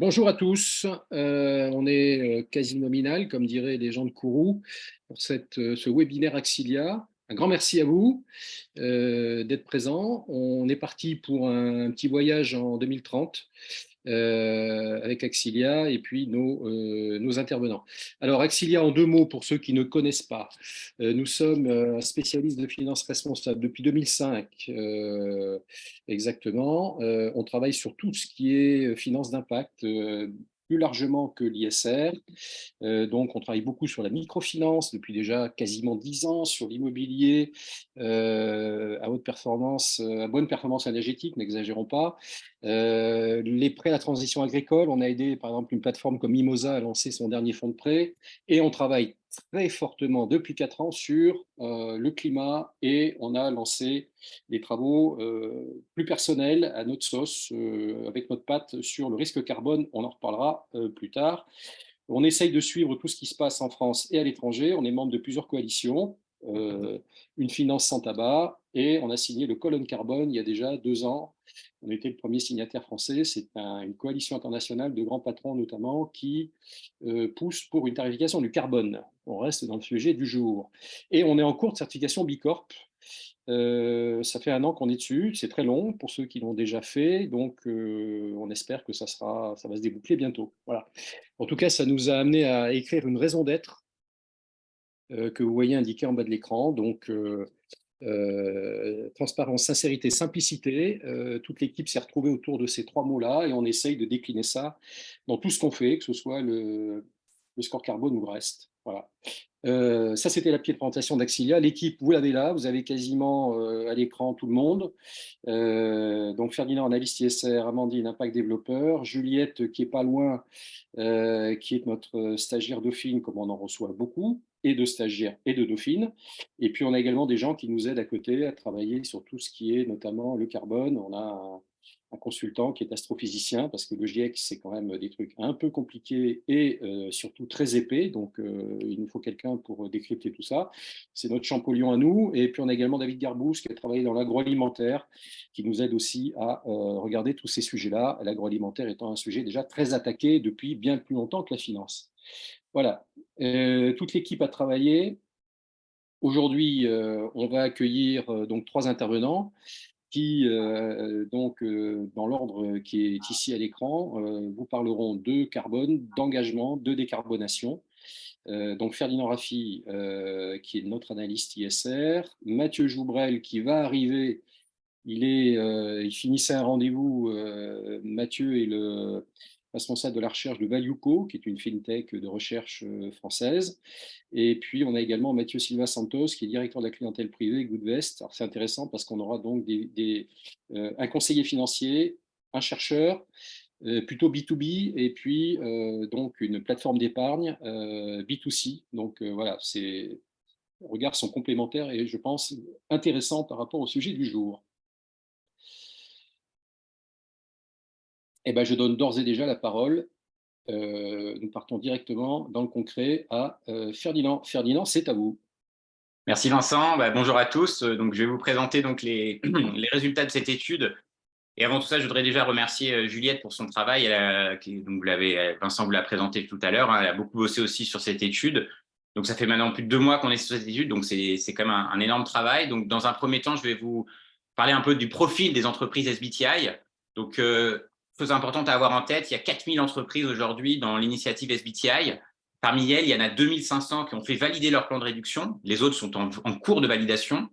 Bonjour à tous. On est quasi nominal, comme diraient les gens de Kourou, pour ce webinaire Axilia. Un grand merci à vous d'être présents. On est parti pour un petit voyage en 2030 avec Axilia et puis nos intervenants. Alors, Axilia, en deux mots, pour ceux qui ne connaissent pas, nous sommes un spécialiste de finances responsables depuis 2005 exactement. On travaille sur tout ce qui est finance d'impact. Plus largement que l'ISR. Donc, on travaille beaucoup sur la microfinance depuis déjà quasiment 10 ans, sur l'immobilier à haute performance, à bonne performance énergétique, n'exagérons pas. Les prêts à la transition agricole, on a aidé par exemple une plateforme comme Mimosa à lancer son dernier fonds de prêt et on travaille très fortement depuis 4 ans sur le climat et on a lancé des travaux plus personnels à notre sauce avec notre patte sur le risque carbone, on en reparlera plus tard. On essaye de suivre tout ce qui se passe en France et à l'étranger. On est membre de plusieurs coalitions, une finance sans tabac, et on a signé le Colonne Carbone il y a déjà 2 ans. On était le premier signataire français. C'est une coalition internationale de grands patrons notamment qui pousse pour une tarification du carbone. On reste dans le sujet du jour. Et on est en cours de certification Bicorp. Ça fait 1 an qu'on est dessus, c'est très long pour ceux qui l'ont déjà fait, donc on espère que ça va se déboucler bientôt. Voilà. En tout cas, ça nous a amené à écrire une raison d'être que vous voyez indiquée en bas de l'écran. Donc, transparence, sincérité, simplicité. Toute l'équipe s'est retrouvée autour de ces 3 mots-là et on essaye de décliner ça dans tout ce qu'on fait, que ce soit le score carbone ou le reste. Voilà. Ça, c'était la petite présentation d'Axilia. L'équipe, vous l'avez là, vous avez quasiment à l'écran tout le monde. Donc Ferdinand, analyste ISR, Amandine, impact développeur, Juliette, qui est pas loin, qui est notre stagiaire dauphine, comme on en reçoit beaucoup, et de stagiaires et de dauphines. Et puis on a également des gens qui nous aident à côté à travailler sur tout ce qui est notamment le carbone. On a un consultant qui est astrophysicien, parce que le GIEC, c'est quand même des trucs un peu compliqués et surtout très épais, donc il nous faut quelqu'un pour décrypter tout ça. C'est notre Champollion à nous. Et puis on a également David Garbous, qui a travaillé dans l'agroalimentaire, qui nous aide aussi à regarder tous ces sujets-là, l'agroalimentaire étant un sujet déjà très attaqué depuis bien plus longtemps que la finance. Voilà, toute l'équipe a travaillé. Aujourd'hui, on va accueillir donc 3 intervenants qui, dans l'ordre qui est ici à l'écran, vous parleront de carbone, d'engagement, de décarbonation. Donc Ferdinand Raffi, qui est notre analyste ISR, Mathieu Joubrel, qui va arriver. Il finissait un rendez-vous. Mathieu est le responsable de la recherche de Valueco, qui est une fintech de recherche française. Et puis, on a également Mathieu Silva Santos, qui est directeur de la clientèle privée, Goodvest. Alors, c'est intéressant parce qu'on aura donc un conseiller financier, un chercheur, plutôt B2B, et puis donc une plateforme d'épargne B2C. Donc, voilà, ces regards sont complémentaires et je pense intéressants par rapport au sujet du jour. Eh ben, je donne d'ores et déjà la parole. Nous partons directement dans le concret à Ferdinand. Ferdinand, c'est à vous. Merci Vincent. Bonjour à tous. Donc, je vais vous présenter donc les résultats de cette étude. Et avant tout ça, je voudrais déjà remercier Juliette pour son travail. Donc Vincent vous l'a présenté tout à l'heure. Elle a beaucoup bossé aussi sur cette étude. Donc, ça fait maintenant plus de 2 mois qu'on est sur cette étude. Donc, c'est quand même un énorme travail. Donc, dans un premier temps, je vais vous parler un peu du profil des entreprises SBTI. Donc, chose importante à avoir en tête, il y a 4000 entreprises aujourd'hui dans l'initiative SBTI. Parmi elles, il y en a 2500 qui ont fait valider leur plan de réduction. Les autres sont en cours de validation.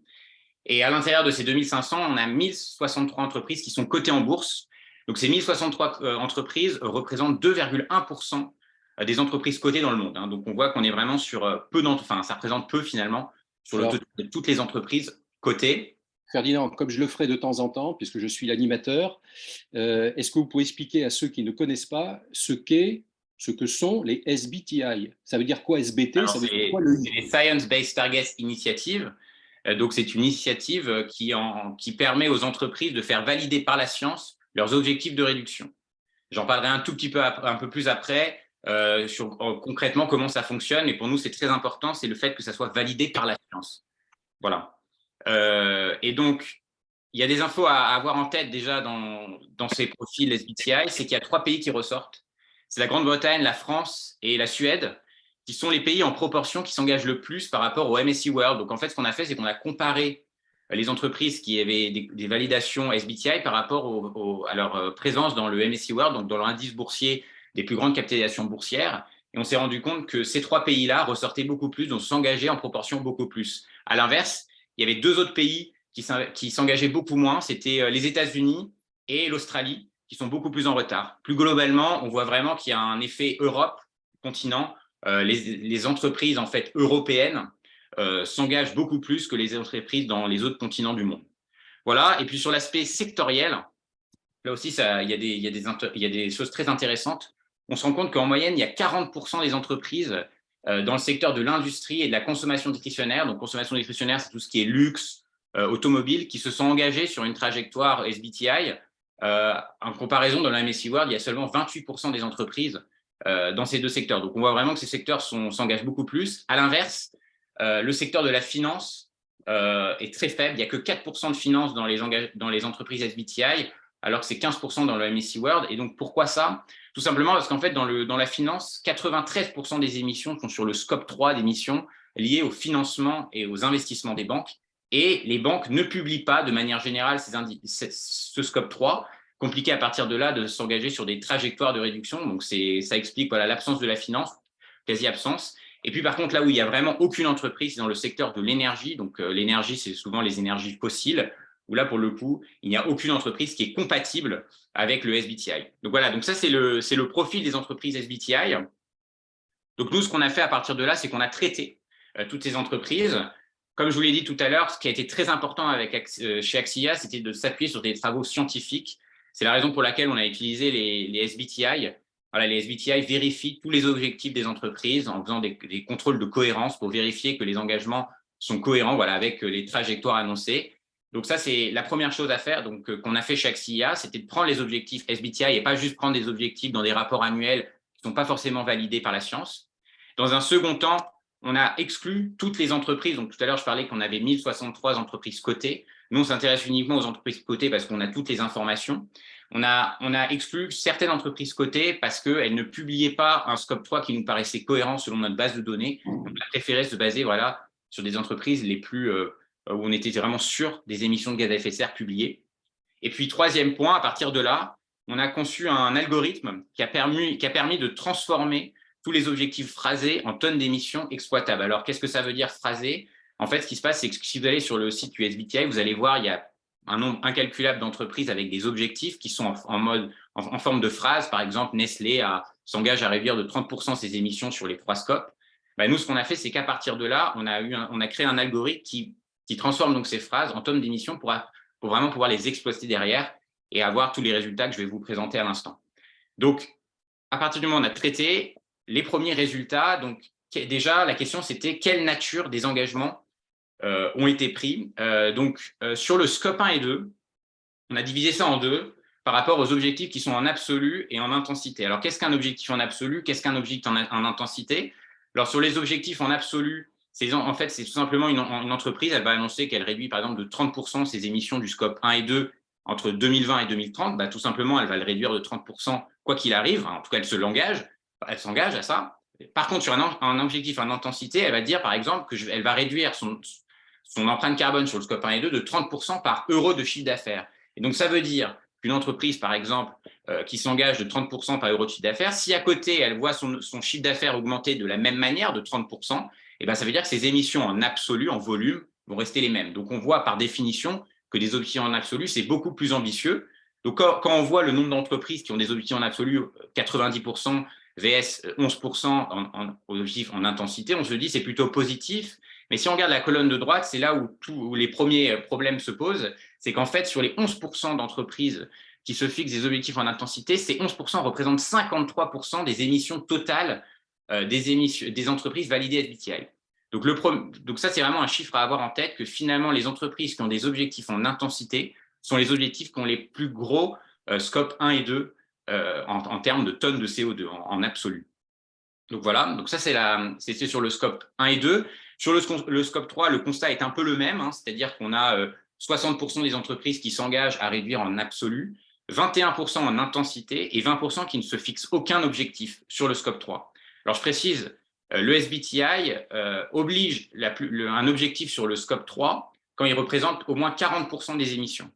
Et à l'intérieur de ces 2500, on a 1063 entreprises qui sont cotées en bourse. Donc, ces 1063 entreprises représentent 2,1% des entreprises cotées dans le monde. Donc, on voit qu'on est vraiment sur peu d'entreprises, enfin, ça représente peu finalement sur le total de toutes les entreprises cotées. Ferdinand, comme je le ferai de temps en temps, puisque je suis l'animateur, est-ce que vous pouvez expliquer à ceux qui ne connaissent pas ce que sont les SBTI? Ça veut dire quoi SBT? Alors, Ça veut dire quoi c'est les Science Based Targets Initiative. Donc, c'est une initiative qui permet aux entreprises de faire valider par la science leurs objectifs de réduction. J'en parlerai un tout petit peu un peu plus après sur concrètement comment ça fonctionne. Et pour nous, c'est très important, c'est le fait que ça soit validé par la science. Voilà. Et donc, il y a des infos à avoir en tête déjà dans ces profils SBTI, c'est qu'il y a 3 pays qui ressortent. C'est la Grande-Bretagne, la France et la Suède, qui sont les pays en proportion qui s'engagent le plus par rapport au MSCI World. Donc en fait, ce qu'on a fait, c'est qu'on a comparé les entreprises qui avaient des validations SBTI par rapport à leur présence dans le MSCI World, donc dans l'indice boursier des plus grandes capitalisations boursières. Et on s'est rendu compte que ces 3 pays-là ressortaient beaucoup plus, donc s'engageaient en proportion beaucoup plus. À l'inverse, il y avait 2 autres pays qui s'engageaient beaucoup moins, c'était les États-Unis et l'Australie, qui sont beaucoup plus en retard. Plus globalement, on voit vraiment qu'il y a un effet Europe, continent. Les entreprises en fait européennes s'engagent beaucoup plus que les entreprises dans les autres continents du monde. Voilà. Et puis sur l'aspect sectoriel, là aussi, il y a des choses très intéressantes. On se rend compte qu'en moyenne, il y a 40% des entreprises dans le secteur de l'industrie et de la consommation discrétionnaire. Donc, consommation discrétionnaire, c'est tout ce qui est luxe, automobile, qui se sont engagés sur une trajectoire SBTI. En comparaison, dans la MSCI World, il y a seulement 28% des entreprises dans ces 2 secteurs. Donc, on voit vraiment que ces secteurs s'engagent beaucoup plus. À l'inverse, le secteur de la finance est très faible. Il n'y a que 4% de finance dans les entreprises SBTI, alors que c'est 15% dans le MSCI World. Et donc, pourquoi ça? Tout simplement parce qu'en fait, dans la finance, 93% des émissions sont sur le scope 3 d'émissions liées au financement et aux investissements des banques. Et les banques ne publient pas de manière générale ce scope 3. Compliqué à partir de là de s'engager sur des trajectoires de réduction. Donc, ça explique voilà, l'absence de la finance, quasi-absence. Et puis, par contre, là où il n'y a vraiment aucune entreprise, c'est dans le secteur de l'énergie. Donc, l'énergie, c'est souvent les énergies fossiles, où là, pour le coup, il n'y a aucune entreprise qui est compatible avec le SBTI. Donc, voilà, donc ça, c'est le profil des entreprises SBTI. Donc, nous, ce qu'on a fait à partir de là, c'est qu'on a traité toutes ces entreprises. Comme je vous l'ai dit tout à l'heure, ce qui a été très important chez Axia, c'était de s'appuyer sur des travaux scientifiques. C'est la raison pour laquelle on a utilisé les SBTI. Voilà, les SBTI vérifient tous les objectifs des entreprises en faisant des contrôles de cohérence pour vérifier que les engagements sont cohérents voilà, avec les trajectoires annoncées. Donc ça, c'est la première chose à faire qu'on a fait chez Axia, c'était de prendre les objectifs SBTI et pas juste prendre des objectifs dans des rapports annuels qui ne sont pas forcément validés par la science. Dans un second temps, on a exclu toutes les entreprises. Donc, tout à l'heure, je parlais qu'on avait 1063 entreprises cotées. Nous, on s'intéresse uniquement aux entreprises cotées parce qu'on a toutes les informations. On a exclu certaines entreprises cotées parce qu'elles ne publiaient pas un scope 3 qui nous paraissait cohérent selon notre base de données. Donc, on a préféré se baser voilà, sur des entreprises les plus, où on était vraiment sûr des émissions de gaz à effet de serre publiées. Et puis, troisième point, à partir de là, on a conçu un algorithme qui a permis de transformer tous les objectifs phrasés en tonnes d'émissions exploitables. Alors, qu'est-ce que ça veut dire phrasé? En fait, ce qui se passe, c'est que si vous allez sur le site du SBTI, vous allez voir, il y a un nombre incalculable d'entreprises avec des objectifs qui sont en forme de phrase. Par exemple, Nestlé s'engage à réduire de 30% ses émissions sur les 3 scopes. Ben, nous, ce qu'on a fait, c'est qu'à partir de là, on a créé un algorithme qui transforme donc ces phrases en tonnes d'émissions pour vraiment pouvoir les exploiter derrière et avoir tous les résultats que je vais vous présenter à l'instant. Donc, à partir du moment où on a traité les premiers résultats, donc déjà, la question, c'était quelle nature des engagements ont été pris. Sur le scope 1 et 2, on a divisé ça en 2 par rapport aux objectifs qui sont en absolu et en intensité. Alors, qu'est-ce qu'un objectif en absolu? Qu'est-ce qu'un objectif en intensité? Alors, sur les objectifs en absolu, en fait, c'est tout simplement une entreprise, elle va annoncer qu'elle réduit, par exemple, de 30% ses émissions du scope 1 et 2 entre 2020 et 2030. Tout simplement, elle va le réduire de 30% quoi qu'il arrive. En tout cas, elle s'engage à ça. Par contre, sur un objectif en intensité, elle va dire, par exemple, qu'elle va réduire son empreinte carbone sur le scope 1 et 2 de 30% par euro de chiffre d'affaires. Et donc, ça veut dire qu'une entreprise, par exemple, qui s'engage de 30% par euro de chiffre d'affaires, si à côté, elle voit son chiffre d'affaires augmenter de la même manière, de 30%, eh ben, ça veut dire que ses émissions en absolu, en volume, vont rester les mêmes. Donc, on voit par définition que des objectifs en absolu, c'est beaucoup plus ambitieux. Donc, quand on voit le nombre d'entreprises qui ont des objectifs en absolu, 90%, VS 11% aux objectifs en intensité, on se dit c'est plutôt positif. Mais si on regarde la colonne de droite, c'est là où les premiers problèmes se posent. C'est qu'en fait, sur les 11% d'entreprises qui se fixent des objectifs en intensité, ces 11% représentent 53% des émissions totales des entreprises validées SBTI. Donc ça, c'est vraiment un chiffre à avoir en tête, que finalement, les entreprises qui ont des objectifs en intensité sont les objectifs qui ont les plus gros scope 1 et 2 en termes de tonnes de CO2 en absolu. Donc voilà, donc ça c'est sur le scope 1 et 2. Sur le scope 3, le constat est un peu le même, hein, c'est-à-dire qu'on a 60% des entreprises qui s'engagent à réduire en absolu, 21% en intensité et 20% qui ne se fixent aucun objectif sur le scope 3. Alors, je précise, le SBTI oblige un objectif sur le scope 3 quand il représente au moins 40% des émissions.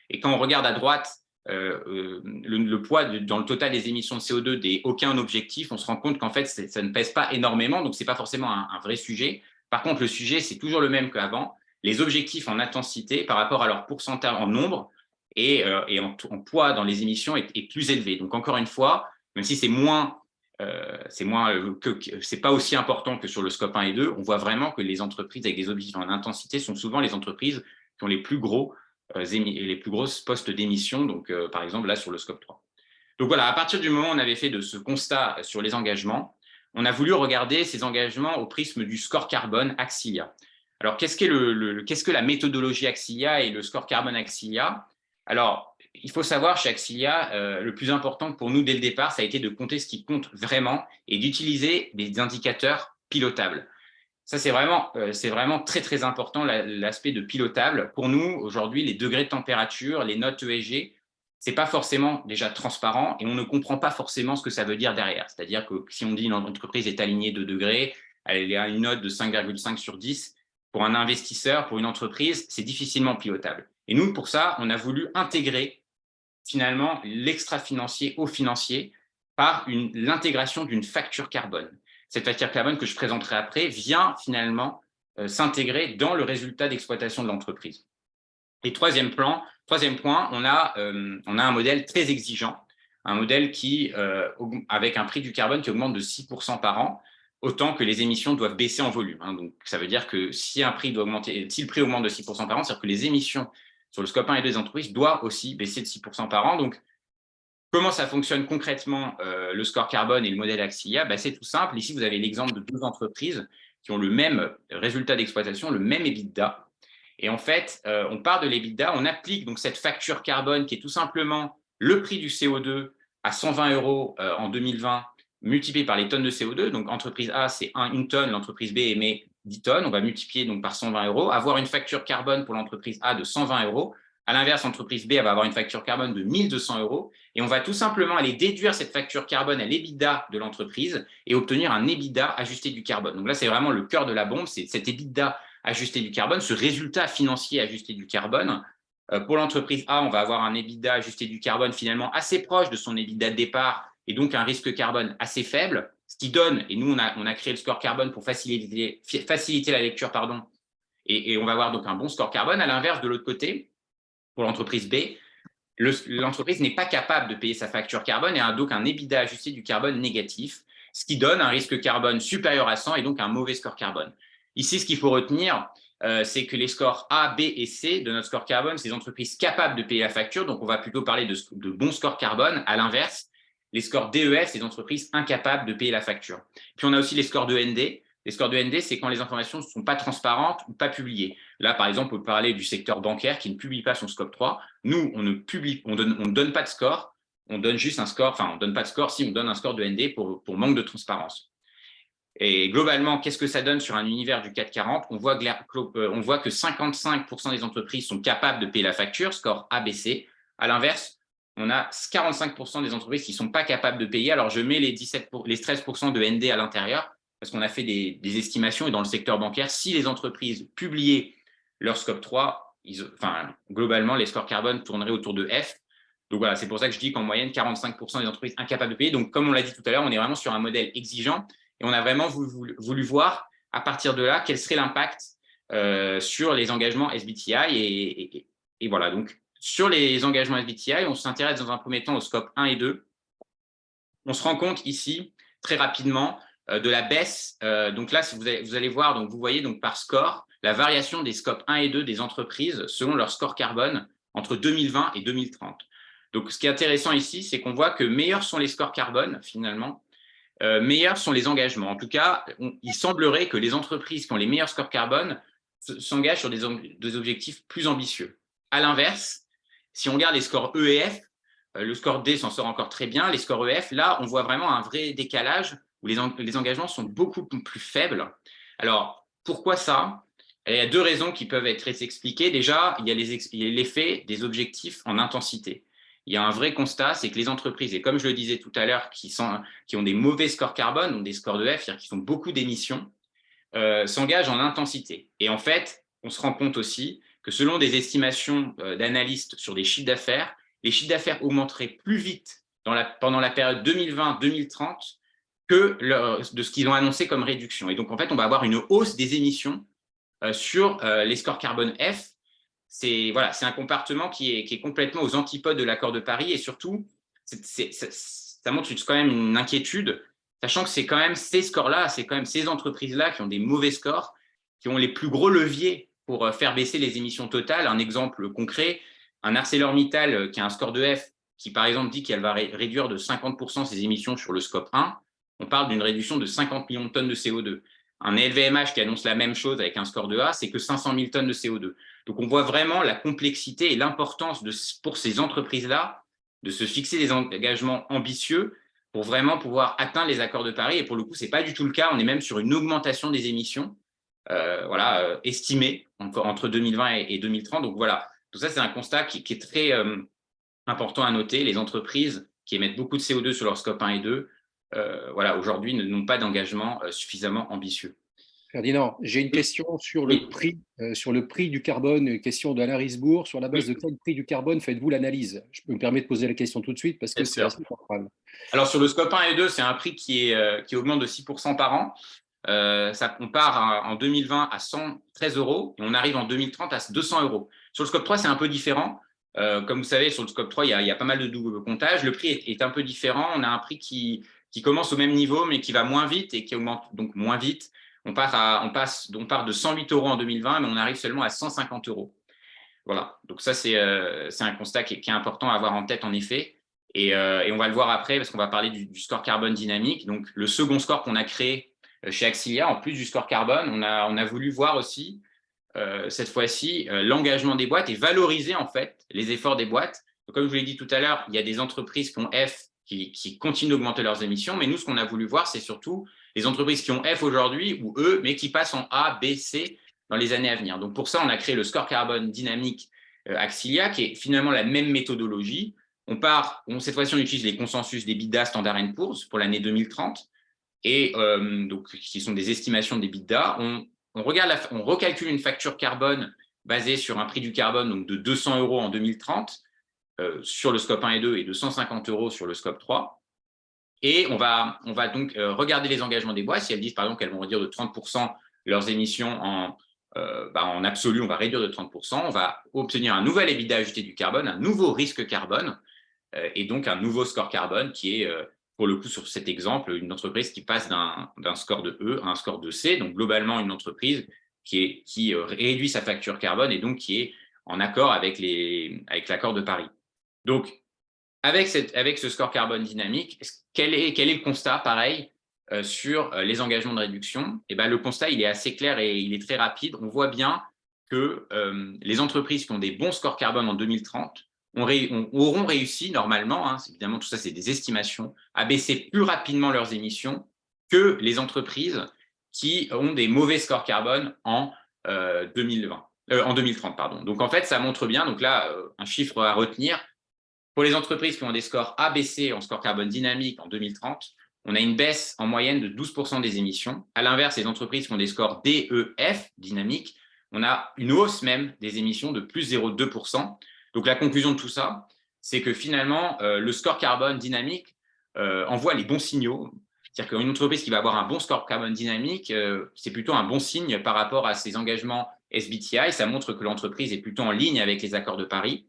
Et quand on regarde à droite le poids dans le total des émissions de CO2 des aucun objectif, on se rend compte qu'en fait, ça ne pèse pas énormément, donc ce n'est pas forcément un vrai sujet. Par contre, le sujet, c'est toujours le même qu'avant. Les objectifs en intensité par rapport à leur pourcentage en nombre et en poids dans les émissions est plus élevé. Donc, encore une fois, même si c'est pas aussi important que sur le scope 1 et 2, on voit vraiment que les entreprises avec des objectifs en intensité sont souvent les entreprises qui ont les plus grosses postes d'émissions, donc par exemple là sur le scope 3. Donc voilà, à partir du moment où on avait fait de ce constat sur les engagements, on a voulu regarder ces engagements au prisme du score carbone Axilia. Alors qu'est-ce que la méthodologie Axilia et le score carbone Axilia? Alors, il faut savoir chez Axilia, le plus important pour nous dès le départ, ça a été de compter ce qui compte vraiment et d'utiliser des indicateurs pilotables. Ça, c'est vraiment très, très important, l'aspect de pilotable. Pour nous, aujourd'hui, les degrés de température, les notes ESG, ce n'est pas forcément déjà transparent et on ne comprend pas forcément ce que ça veut dire derrière. C'est-à-dire que si on dit une entreprise est alignée de degrés, elle a une note de 5,5 sur 10, pour un investisseur, pour une entreprise, c'est difficilement pilotable. Et nous, pour ça, on a voulu intégrer finalement l'extra-financier au financier par l'intégration d'une facture carbone. Cette facture carbone que je présenterai après vient finalement s'intégrer dans le résultat d'exploitation de l'entreprise. Et troisième point, on a un modèle très exigeant, un modèle avec un prix du carbone qui augmente de 6% par an, autant que les émissions doivent baisser en volume. Donc, ça veut dire que si le prix augmente de 6% par an, c'est-à-dire que les émissions sur le scope 1 et 2 des entreprises doivent aussi baisser de 6% par an. Donc, comment ça fonctionne concrètement, le score carbone et le modèle Axilia? C'est tout simple. Ici, vous avez l'exemple de deux entreprises qui ont le même résultat d'exploitation, le même EBITDA. Et en fait, on part de l'EBITDA, on applique donc cette facture carbone qui est tout simplement le prix du CO2 à 120 € en 2020, multiplié par les tonnes de CO2. Donc, entreprise A, c'est une tonne, l'entreprise B émet 10 tonnes. On va multiplier donc par 120 €, avoir une facture carbone pour l'entreprise A de 120 €. À l'inverse, l'entreprise B, elle va avoir une facture carbone de 1200 € et on va tout simplement aller déduire cette facture carbone à l'EBITDA de l'entreprise et obtenir un EBITDA ajusté du carbone. Donc là, c'est vraiment le cœur de la bombe, c'est cet EBITDA ajusté du carbone, ce résultat financier ajusté du carbone. Pour l'entreprise A, on va avoir un EBITDA ajusté du carbone finalement assez proche de son EBITDA de départ et donc un risque carbone assez faible, ce qui donne, et nous on a créé le score carbone pour faciliter la lecture, et on va avoir donc un bon score carbone. À l'inverse, de l'autre côté, pour l'entreprise B, l'entreprise n'est pas capable de payer sa facture carbone et a donc un EBITDA ajusté du carbone négatif, ce qui donne un risque carbone supérieur à 100 et donc un mauvais score carbone. Ici, ce qu'il faut retenir, c'est que les scores A, B et C de notre score carbone, c'est des entreprises capables de payer la facture, donc on va plutôt parler de bons scores carbone. À l'inverse, les scores DEF, c'est des entreprises incapables de payer la facture. Puis on a aussi les scores de ND. Les scores de ND, c'est quand les informations ne sont pas transparentes ou pas publiées. Là, par exemple, on peut parler du secteur bancaire qui ne publie pas son scope 3. Nous, on ne donne pas de score, on donne juste un score, enfin, on ne donne pas de score si on donne un score de ND pour manque de transparence. Et globalement, qu'est-ce que ça donne sur un univers du CAC 40? On voit que 55% des entreprises sont capables de payer la facture, score ABC. À l'inverse, on a 45% des entreprises qui ne sont pas capables de payer. Alors, je mets les 13% de ND à l'intérieur parce qu'on a fait des estimations et dans le secteur bancaire, si les entreprises publiaient leur scope 3, globalement, les scores carbone tourneraient autour de F. Donc voilà, c'est pour ça que je dis qu'en moyenne, 45% des entreprises incapables de payer. Donc, comme on l'a dit tout à l'heure, on est vraiment sur un modèle exigeant et on a vraiment voulu voir à partir de là quel serait l'impact sur les engagements SBTI. Et voilà, donc sur les engagements SBTI, on s'intéresse dans un premier temps au scope 1 et 2. On se rend compte ici, très rapidement, de la baisse. Donc là, si vous allez voir, donc vous voyez donc par score, la variation des scopes 1 et 2 des entreprises selon leur score carbone entre 2020 et 2030. Donc, ce qui est intéressant ici, c'est qu'on voit que meilleurs sont les scores carbone, finalement, meilleurs sont les engagements. En tout cas, il semblerait que les entreprises qui ont les meilleurs scores carbone s'engagent sur des objectifs plus ambitieux. À l'inverse, si on regarde les scores E et F, le score D s'en sort encore très bien. Les scores EF, là, on voit vraiment un vrai décalage où les engagements sont beaucoup plus faibles. Alors, pourquoi ça? il y a deux raisons qui peuvent être expliquées. Déjà, il y a l'effet des objectifs en intensité. Il y a un vrai constat, c'est que les entreprises, et comme je le disais tout à l'heure, qui ont des mauvais scores carbone, donc des scores de F, c'est-à-dire qui font beaucoup d'émissions, s'engagent en intensité. Et en fait, on se rend compte aussi que selon des estimations d'analystes sur des chiffres d'affaires, les chiffres d'affaires augmenteraient plus vite pendant la période 2020-2030 que de ce qu'ils ont annoncé comme réduction. Et donc, en fait, on va avoir une hausse des émissions sur les scores carbone F. C'est un comportement qui est complètement aux antipodes de l'accord de Paris et surtout, ça montre quand même une inquiétude, sachant que c'est quand même ces scores-là, c'est quand même ces entreprises-là qui ont des mauvais scores, qui ont les plus gros leviers pour faire baisser les émissions totales. Un exemple concret, un ArcelorMittal qui a un score de F, qui par exemple dit qu'elle va réduire de 50% ses émissions sur le scope 1, on parle d'une réduction de 50 millions de tonnes de CO2. Un LVMH qui annonce la même chose avec un score de A, c'est que 500 000 tonnes de CO2. Donc, on voit vraiment la complexité et l'importance pour ces entreprises-là de se fixer des engagements ambitieux pour vraiment pouvoir atteindre les accords de Paris. Et pour le coup, ce n'est pas du tout le cas. On est même sur une augmentation des émissions estimée entre 2020 et 2030. Donc, voilà, tout ça, c'est un constat qui est très important à noter. Les entreprises qui émettent beaucoup de CO2 sur leur scope 1 et 2, aujourd'hui, n'ont pas d'engagement suffisamment ambitieux. Ferdinand, j'ai une question Oui, sur le prix du carbone, une question d'Alain Risbourg. Sur la base de oui, quel prix du carbone faites-vous l'analyse? Je me permets de poser la question tout de suite parce que bien c'est sûr. assez central. Alors, sur le scope 1 et 2, c'est un prix qui augmente de 6% par an. On part en 2020 à 113 euros et on arrive en 2030 à 200 euros. Sur le scope 3, c'est un peu différent. Comme vous savez, sur le scope 3, il y a pas mal de double comptage. Le prix est un peu différent. On a un prix qui commence au même niveau, mais qui va moins vite et qui augmente donc moins vite. On part de 108 euros en 2020, mais on arrive seulement à 150 euros. Voilà, donc ça, c'est un constat qui est important à avoir en tête, en effet. Et on va le voir après, parce qu'on va parler du score carbone dynamique. Donc, le second score qu'on a créé chez Axilia, en plus du score carbone, on a voulu voir aussi, cette fois-ci, l'engagement des boîtes et valoriser, en fait, les efforts des boîtes. Donc, comme je vous l'ai dit tout à l'heure, il y a des entreprises qui ont F qui continuent d'augmenter leurs émissions. Mais nous, ce qu'on a voulu voir, c'est surtout les entreprises qui ont F aujourd'hui ou E, mais qui passent en A, B, C dans les années à venir. Donc, pour ça, on a créé le score carbone dynamique Axilia, qui est finalement la même méthodologie. Cette fois-ci, on utilise les consensus des d'EBITDA Standard & Poor's pour l'année 2030, et donc qui sont des estimations des d'EBITDA. On recalcule une facture carbone basée sur un prix du carbone donc de 200 euros en 2030 sur le scope 1 et 2 et de 150 euros sur le scope 3. Et on va donc regarder les engagements des boîtes. Si elles disent par exemple qu'elles vont réduire de 30% leurs émissions en absolu, on va réduire de 30%. On va obtenir un nouvel EBITDA ajusté du carbone, un nouveau risque carbone et donc un nouveau score carbone qui est, pour le coup, sur cet exemple, une entreprise qui passe d'un score de E à un score de C. Donc globalement, une entreprise qui réduit sa facture carbone et donc qui est en accord avec l'accord de Paris. Donc, avec ce score carbone dynamique, quel est le constat, pareil, sur les engagements de réduction? Eh ben, le constat, il est assez clair et il est très rapide. On voit bien que les entreprises qui ont des bons scores carbone en 2030 auront réussi, normalement, hein, évidemment, tout ça, c'est des estimations, à baisser plus rapidement leurs émissions que les entreprises qui ont des mauvais scores carbone en 2030. Pardon. Donc, en fait, ça montre bien, donc là, un chiffre à retenir, pour les entreprises qui ont des scores ABC en score carbone dynamique en 2030, on a une baisse en moyenne de 12% des émissions. À l'inverse, les entreprises qui ont des scores DEF dynamiques, on a une hausse même des émissions de plus 0,2%. Donc la conclusion de tout ça, c'est que finalement, le score carbone dynamique envoie les bons signaux. C'est-à-dire qu'une entreprise qui va avoir un bon score carbone dynamique, c'est plutôt un bon signe par rapport à ses engagements SBTI. Ça montre que l'entreprise est plutôt en ligne avec les accords de Paris.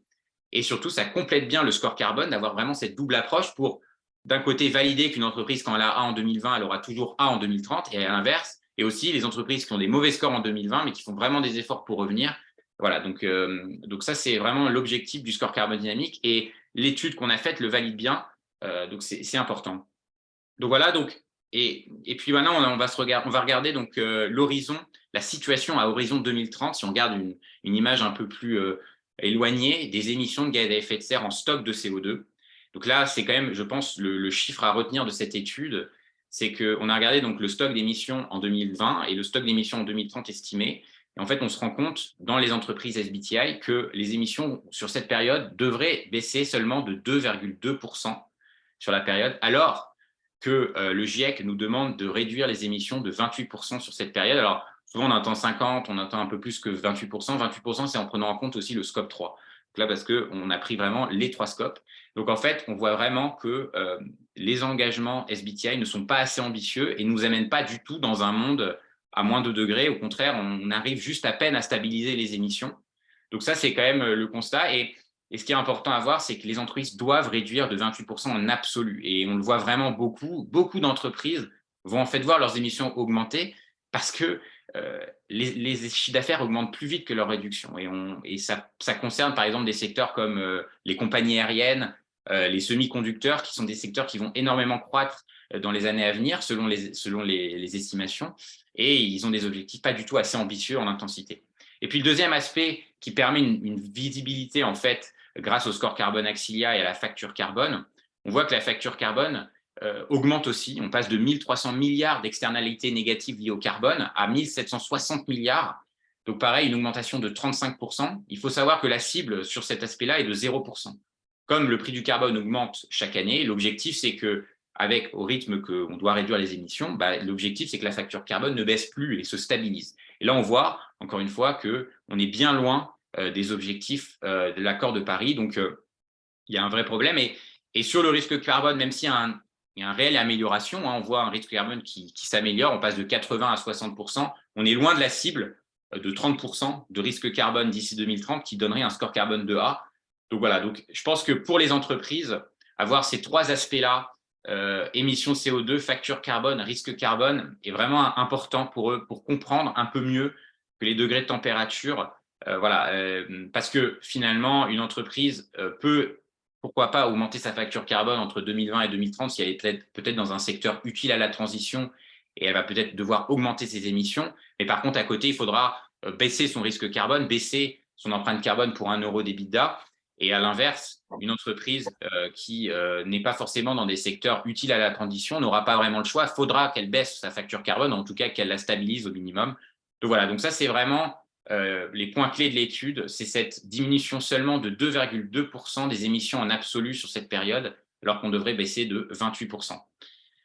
Et surtout, ça complète bien le score carbone d'avoir vraiment cette double approche pour, d'un côté, valider qu'une entreprise, quand elle a A en 2020, elle aura toujours A en 2030, et à l'inverse, et aussi les entreprises qui ont des mauvais scores en 2020, mais qui font vraiment des efforts pour revenir. Voilà, donc ça, c'est vraiment l'objectif du score carbone dynamique, et l'étude qu'on a faite le valide bien, donc c'est important. Donc voilà, et puis maintenant, on va regarder donc l'horizon, la situation à horizon 2030, si on regarde une image un peu plus éloignée des émissions de gaz à effet de serre en stock de CO2. Donc là, c'est quand même, je pense, le chiffre à retenir de cette étude, c'est qu'on a regardé donc le stock d'émissions en 2020 et le stock d'émissions en 2030 estimé. Et en fait, on se rend compte dans les entreprises SBTI que les émissions sur cette période devraient baisser seulement de 2,2% sur la période, alors que le GIEC nous demande de réduire les émissions de 28% sur cette période. Alors, souvent, on entend 50, on entend un peu plus que 28%. 28%, c'est en prenant en compte aussi le scope 3. Donc là, parce qu'on a pris vraiment les 3 scopes. Donc, en fait, on voit vraiment que les engagements SBTI ne sont pas assez ambitieux et ne nous amènent pas du tout dans un monde à moins de degrés. Au contraire, on arrive juste à peine à stabiliser les émissions. Donc ça, c'est quand même le constat. Et ce qui est important à voir, c'est que les entreprises doivent réduire de 28% en absolu. Et on le voit vraiment beaucoup. Beaucoup d'entreprises vont en fait voir leurs émissions augmenter parce que les chiffres d'affaires augmentent plus vite que leur réduction. Et ça concerne par exemple des secteurs comme les compagnies aériennes, les semi-conducteurs, qui sont des secteurs qui vont énormément croître dans les années à venir, selon les estimations. Et ils ont des objectifs pas du tout assez ambitieux en intensité. Et puis le deuxième aspect qui permet une visibilité en fait grâce au score carbone Axilia et à la facture carbone, on voit que la facture carbone augmente aussi. On passe de 1300 milliards d'externalités négatives liées au carbone à 1760 milliards. Donc pareil, une augmentation de 35%. Il faut savoir que la cible sur cet aspect-là est de 0%. Comme le prix du carbone augmente chaque année, l'objectif c'est que avec au rythme qu'on doit réduire les émissions, l'objectif c'est que la facture carbone ne baisse plus et se stabilise. Et là on voit encore une fois qu'on est bien loin des objectifs de l'accord de Paris. Donc il y a un vrai problème. Et sur le risque carbone, même s'il y a une réelle amélioration, on voit un risque carbone qui s'améliore, on passe de 80 à 60%, on est loin de la cible de 30% de risque carbone d'ici 2030 qui donnerait un score carbone de A. Donc voilà, donc je pense que pour les entreprises, avoir ces 3 aspects-là, émissions CO2, facture carbone, risque carbone, est vraiment important pour eux, pour comprendre un peu mieux que les degrés de température. Voilà, parce que finalement, une entreprise peut, pourquoi pas, augmenter sa facture carbone entre 2020 et 2030 si elle est peut-être dans un secteur utile à la transition et elle va peut-être devoir augmenter ses émissions. Mais par contre, à côté, il faudra baisser son risque carbone, baisser son empreinte carbone pour 1 euro d'EBITDA. Et à l'inverse, une entreprise qui n'est pas forcément dans des secteurs utiles à la transition n'aura pas vraiment le choix. Il faudra qu'elle baisse sa facture carbone, en tout cas qu'elle la stabilise au minimum. Donc voilà, donc ça c'est vraiment les points clés de l'étude, c'est cette diminution seulement de 2,2% des émissions en absolu sur cette période, alors qu'on devrait baisser de 28%.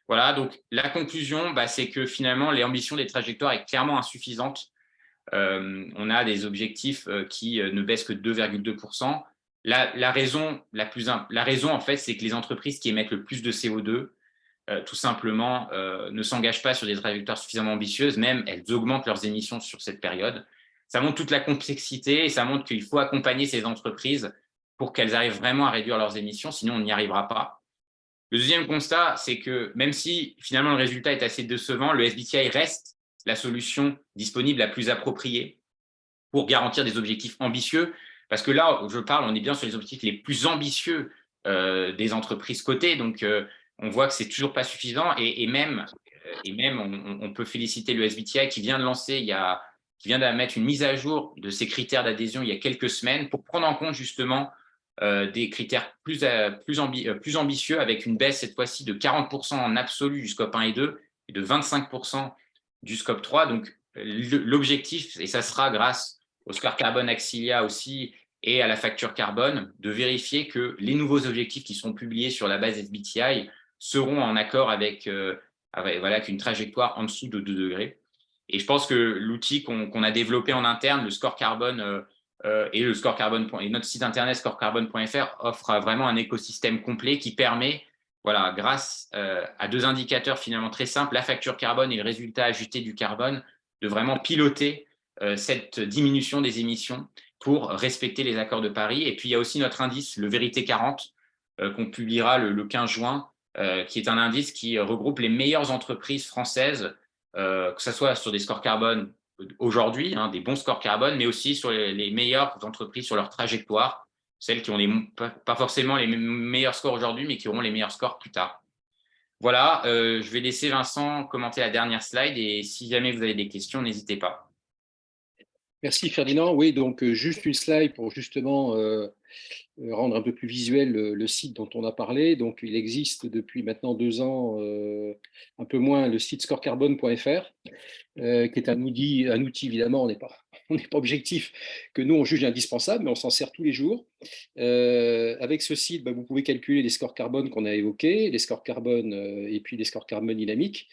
Voilà, donc la conclusion, c'est que finalement, les ambitions des trajectoires est clairement insuffisante. On a des objectifs qui ne baissent que de 2,2%. La raison, en fait, c'est que les entreprises qui émettent le plus de CO2, tout simplement, ne s'engagent pas sur des trajectoires suffisamment ambitieuses, même elles augmentent leurs émissions sur cette période. Ça montre toute la complexité et ça montre qu'il faut accompagner ces entreprises pour qu'elles arrivent vraiment à réduire leurs émissions, sinon on n'y arrivera pas. Le deuxième constat, c'est que même si finalement le résultat est assez décevant, le SBTI reste la solution disponible la plus appropriée pour garantir des objectifs ambitieux. Parce que là, je parle, on est bien sur les objectifs les plus ambitieux des entreprises cotées. Donc, on voit que c'est toujours pas suffisant. Et même on peut féliciter le SBTI qui vient de lancer, qui vient de mettre une mise à jour de ses critères d'adhésion il y a quelques semaines pour prendre en compte justement des critères plus ambitieux avec une baisse cette fois-ci de 40% en absolu du scope 1 et 2 et de 25% du scope 3. Donc, l'objectif, et ça sera grâce au score carbone Axilia aussi et à la facture carbone, de vérifier que les nouveaux objectifs qui seront publiés sur la base SBTI seront en accord avec une trajectoire en dessous de 2 degrés. Et je pense que l'outil qu'on a développé en interne, le score carbone et le score carbone et notre site internet scorecarbone.fr offre vraiment un écosystème complet qui permet, voilà, grâce à 2 indicateurs finalement très simples, la facture carbone et le résultat ajusté du carbone, de vraiment piloter cette diminution des émissions pour respecter les accords de Paris. Et puis il y a aussi notre indice, le Vérité 40, qu'on publiera le 15 juin, qui est un indice qui regroupe les meilleures entreprises françaises, que ce soit sur des scores carbone aujourd'hui, des bons scores carbone, mais aussi sur les meilleures entreprises sur leur trajectoire, celles qui ont pas forcément les meilleurs scores aujourd'hui, mais qui auront les meilleurs scores plus tard. Voilà, je vais laisser Vincent commenter la dernière slide et si jamais vous avez des questions, n'hésitez pas. Merci Ferdinand. Oui, donc juste une slide pour justement rendre un peu plus visuel le site dont on a parlé. Donc il existe depuis maintenant 2 ans, un peu moins, le site scorecarbone.fr. qui est un outil évidemment, on n'est pas objectif, que nous on juge indispensable, mais on s'en sert tous les jours. Avec ce site, vous pouvez calculer les scores carbone qu'on a évoqués, les scores carbone et puis les scores carbone dynamiques.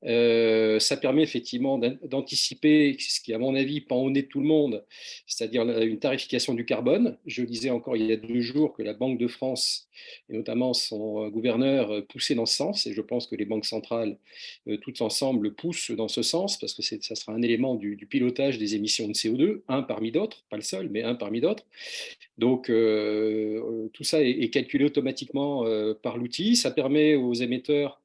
Ça permet effectivement d'anticiper ce qui, à mon avis, pend au nez de tout le monde, c'est-à-dire une tarification du carbone. Je disais encore il y a 2 jours que la Banque de France, et notamment son gouverneur, poussait dans ce sens, et je pense que les banques centrales, toutes ensemble, poussent dans ce sens, parce que ça sera un élément du pilotage des émissions de CO2, un parmi d'autres, pas le seul, mais un parmi d'autres. Donc, tout ça est calculé automatiquement par l'outil. Ça permet aux émetteurs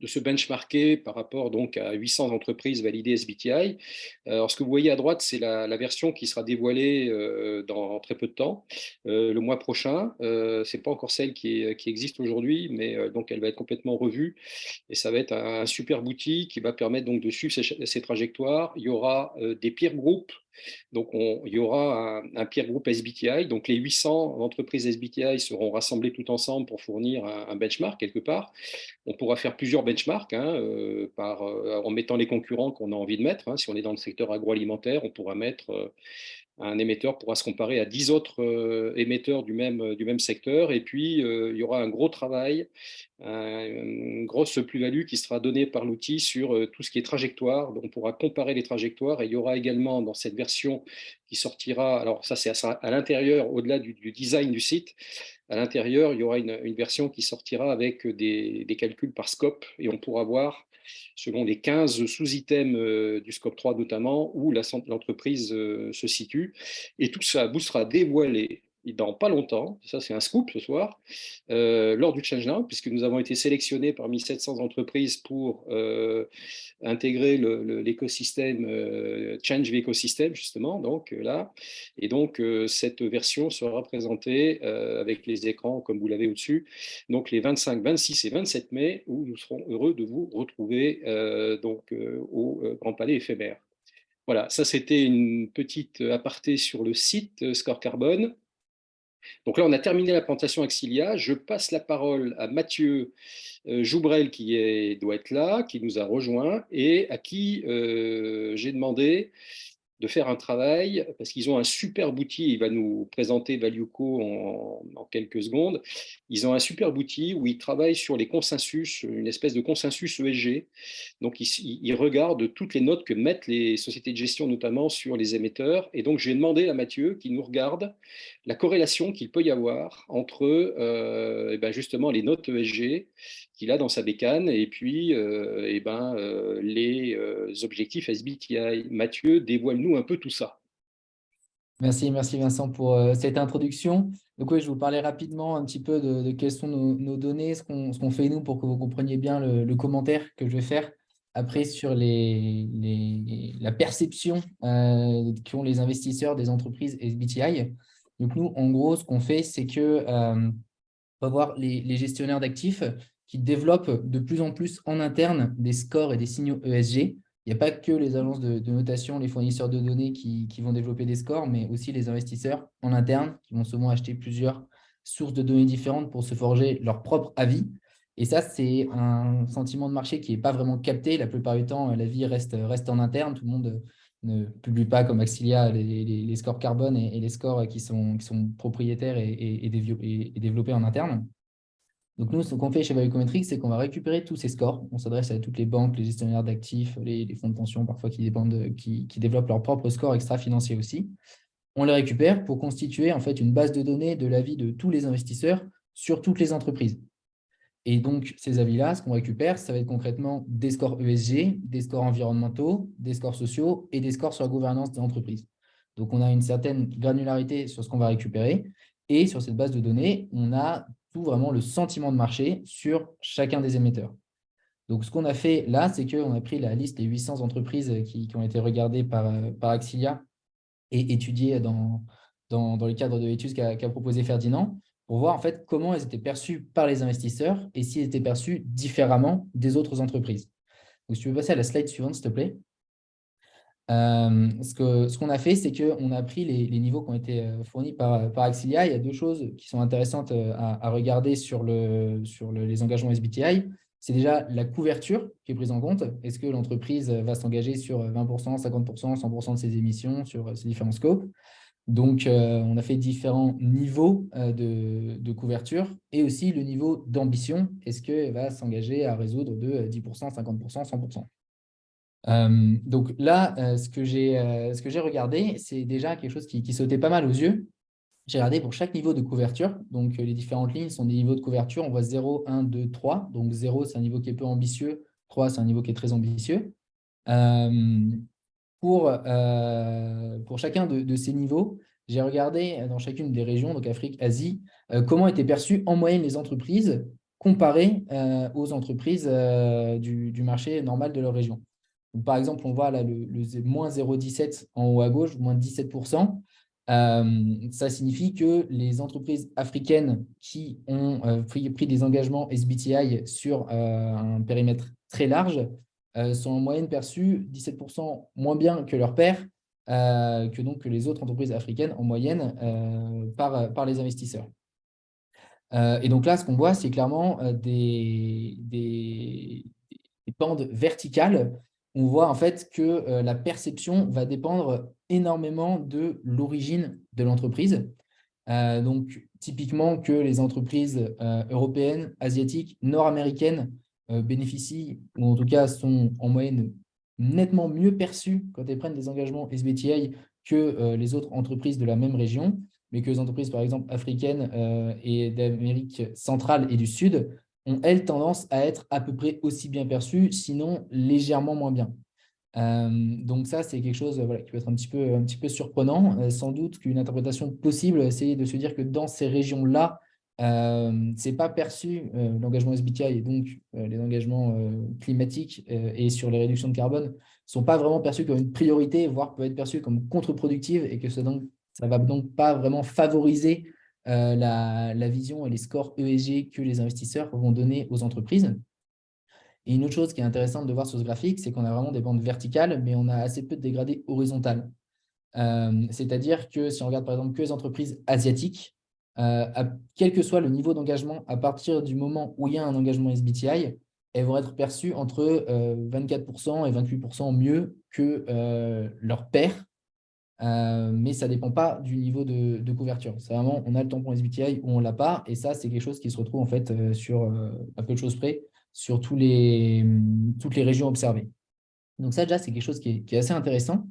de se benchmarker par rapport donc à 800 entreprises validées SBTI. Alors, ce que vous voyez à droite, c'est la version qui sera dévoilée dans très peu de temps, le mois prochain. Ce n'est pas encore celle qui existe aujourd'hui, mais donc elle va être complètement revue. Et ça va être un super outil qui va permettre donc de suivre ces trajectoires. Il y aura des peer groups. Donc, il y aura un peer group SBTI. Donc, les 800 entreprises SBTI seront rassemblées tout ensemble pour fournir un benchmark quelque part. On pourra faire plusieurs benchmarks en mettant les concurrents qu'on a envie de mettre. Si on est dans le secteur agroalimentaire, on pourra mettre un émetteur pourra se comparer à 10 autres émetteurs du même secteur. Et puis, il y aura un gros travail, une grosse plus-value qui sera donnée par l'outil sur tout ce qui est trajectoire. Donc, on pourra comparer les trajectoires. Et il y aura également dans cette version qui sortira, alors ça c'est à l'intérieur, au-delà du design du site, à l'intérieur, il y aura une version qui sortira avec des calculs par scope et on pourra voir, selon les 15 sous-items du scope 3 notamment, où l'entreprise se situe. Et tout ça vous sera dévoilé dans pas longtemps, ça c'est un scoop ce soir, lors du Change Now, puisque nous avons été sélectionnés parmi 700 entreprises pour intégrer l'écosystème Change Ecosystem, justement, donc là. Et donc, cette version sera présentée avec les écrans, comme vous l'avez au-dessus, donc les 25, 26 et 27 mai, où nous serons heureux de vous retrouver au Grand Palais éphémère. Voilà, ça c'était une petite aparté sur le site Score Carbone. Donc là, on a terminé la présentation Axilia. Je passe la parole à Mathieu Joubrel doit être là, qui nous a rejoint et à qui j'ai demandé de faire un travail, parce qu'ils ont un superbe outil, il va nous présenter Valueco en quelques secondes, ils ont un superbe outil où ils travaillent sur les consensus, une espèce de consensus ESG, donc ils regardent toutes les notes que mettent les sociétés de gestion, notamment sur les émetteurs, et donc j'ai demandé à Mathieu qu'il nous regarde la corrélation qu'il peut y avoir entre justement les notes ESG qu'il a dans sa bécane et puis les objectifs SBTI. Mathieu, dévoile-nous un peu tout ça. Merci Vincent pour cette introduction. Donc oui, je vous parlais rapidement un petit peu de quelles sont nos données, ce qu'on fait nous pour que vous compreniez bien le commentaire que je vais faire après sur la perception qu'ont les investisseurs des entreprises SBTI. Donc nous, en gros, ce qu'on fait, c'est que on va voir les gestionnaires d'actifs qui développent de plus en plus en interne des scores et des signaux ESG. Il n'y a pas que les agences de notation, les fournisseurs de données qui vont développer des scores, mais aussi les investisseurs en interne qui vont souvent acheter plusieurs sources de données différentes pour se forger leur propre avis. Et ça, c'est un sentiment de marché qui n'est pas vraiment capté. La plupart du temps, la vie reste en interne. Tout le monde ne publie pas comme Axilia les scores carbone et les scores qui sont propriétaires et développés en interne. Donc, nous, ce qu'on fait chez Valuecometrics, c'est qu'on va récupérer tous ces scores. On s'adresse à toutes les banques, les gestionnaires d'actifs, les fonds de pension, parfois qui développent leurs propres scores extra-financiers aussi. On les récupère pour constituer en fait une base de données de l'avis de tous les investisseurs sur toutes les entreprises. Et donc, ces avis-là, ce qu'on récupère, ça va être concrètement des scores ESG, des scores environnementaux, des scores sociaux et des scores sur la gouvernance de l'entreprise. Donc, on a une certaine granularité sur ce qu'on va récupérer. Et sur cette base de données, on a tout vraiment le sentiment de marché sur chacun des émetteurs. Donc, ce qu'on a fait là, c'est qu'on a pris la liste des 800 entreprises qui ont été regardées par Axilia et étudiées dans le cadre de l'étude qu'a proposé Ferdinand, pour voir en fait comment elles étaient perçues par les investisseurs et s'ils étaient perçus différemment des autres entreprises. Donc, si tu veux passer à la slide suivante, s'il te plaît. Ce qu'on a fait, c'est qu'on a pris les niveaux qui ont été fournis par Axilia. Il y a deux choses qui sont intéressantes à regarder sur les engagements SBTI. c'est déjà la couverture qui est prise en compte. Est-ce que l'entreprise va s'engager sur 20%, 50%, 100% de ses émissions sur ces différents scopes? Donc, on a fait différents niveaux de couverture et aussi le niveau d'ambition. Est-ce qu'elle va s'engager à résoudre de 10%, 50%, 100%? Donc là, ce que j'ai regardé, c'est déjà quelque chose qui sautait pas mal aux yeux. J'ai regardé pour chaque niveau de couverture. Donc, les différentes lignes sont des niveaux de couverture. On voit 0, 1, 2, 3. Donc, 0, c'est un niveau qui est peu ambitieux. 3, c'est un niveau qui est très ambitieux. Euh, pour chacun de ces niveaux, j'ai regardé dans chacune des régions, donc Afrique, Asie, comment étaient perçues en moyenne les entreprises comparées aux entreprises du marché normal de leur région. Donc, par exemple, on voit là le moins 0,17 en haut à gauche, moins 17%. Ça signifie que les entreprises africaines qui ont pris des engagements SBTI sur un périmètre très large sont en moyenne perçues 17% moins bien que leurs pairs, que les autres entreprises africaines en moyenne par les investisseurs. Et donc là, ce qu'on voit, c'est clairement des bandes verticales. On voit en fait que la perception va dépendre énormément de l'origine de l'entreprise. Donc, typiquement que les entreprises européennes, asiatiques, nord-américaines bénéficient, ou en tout cas sont en moyenne nettement mieux perçues quand elles prennent des engagements SBTI que les autres entreprises de la même région, mais que les entreprises, par exemple, africaines et d'Amérique centrale et du Sud ont, elles, tendance à être à peu près aussi bien perçues, sinon légèrement moins bien. Donc ça, c'est quelque chose voilà, qui peut être un petit peu surprenant. Sans doute qu'une interprétation possible, c'est de se dire que dans ces régions-là, c'est pas perçu l'engagement SBTI et donc les engagements climatiques et sur les réductions de carbone sont pas vraiment perçus comme une priorité, voire peuvent être perçus comme contre-productives et que ça va donc pas vraiment favoriser la vision et les scores ESG que les investisseurs vont donner aux entreprises. Et une autre chose qui est intéressante de voir sur ce graphique, c'est qu'on a vraiment des bandes verticales, mais on a assez peu de dégradés horizontales. C'est-à-dire que si on regarde par exemple que les entreprises asiatiques, quel que soit le niveau d'engagement, à partir du moment où il y a un engagement SBTI, elles vont être perçues entre 24% et 28% mieux que leurs pairs. Mais ça ne dépend pas du niveau de couverture. C'est vraiment, on a le tampon SBTI ou on ne l'a pas. Et ça, c'est quelque chose qui se retrouve en fait sur à peu de choses près sur toutes les régions observées. Donc ça, déjà, c'est quelque chose qui est assez intéressant.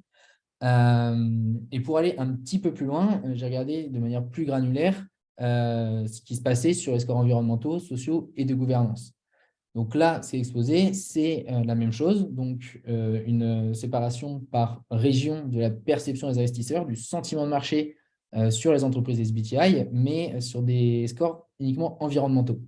Et pour aller un petit peu plus loin, j'ai regardé de manière plus granulaire ce qui se passait sur les scores environnementaux, sociaux et de gouvernance. Donc là, c'est exposé, c'est la même chose. Donc, une séparation par région de la perception des investisseurs, du sentiment de marché sur les entreprises SBTI, mais sur des scores uniquement environnementaux.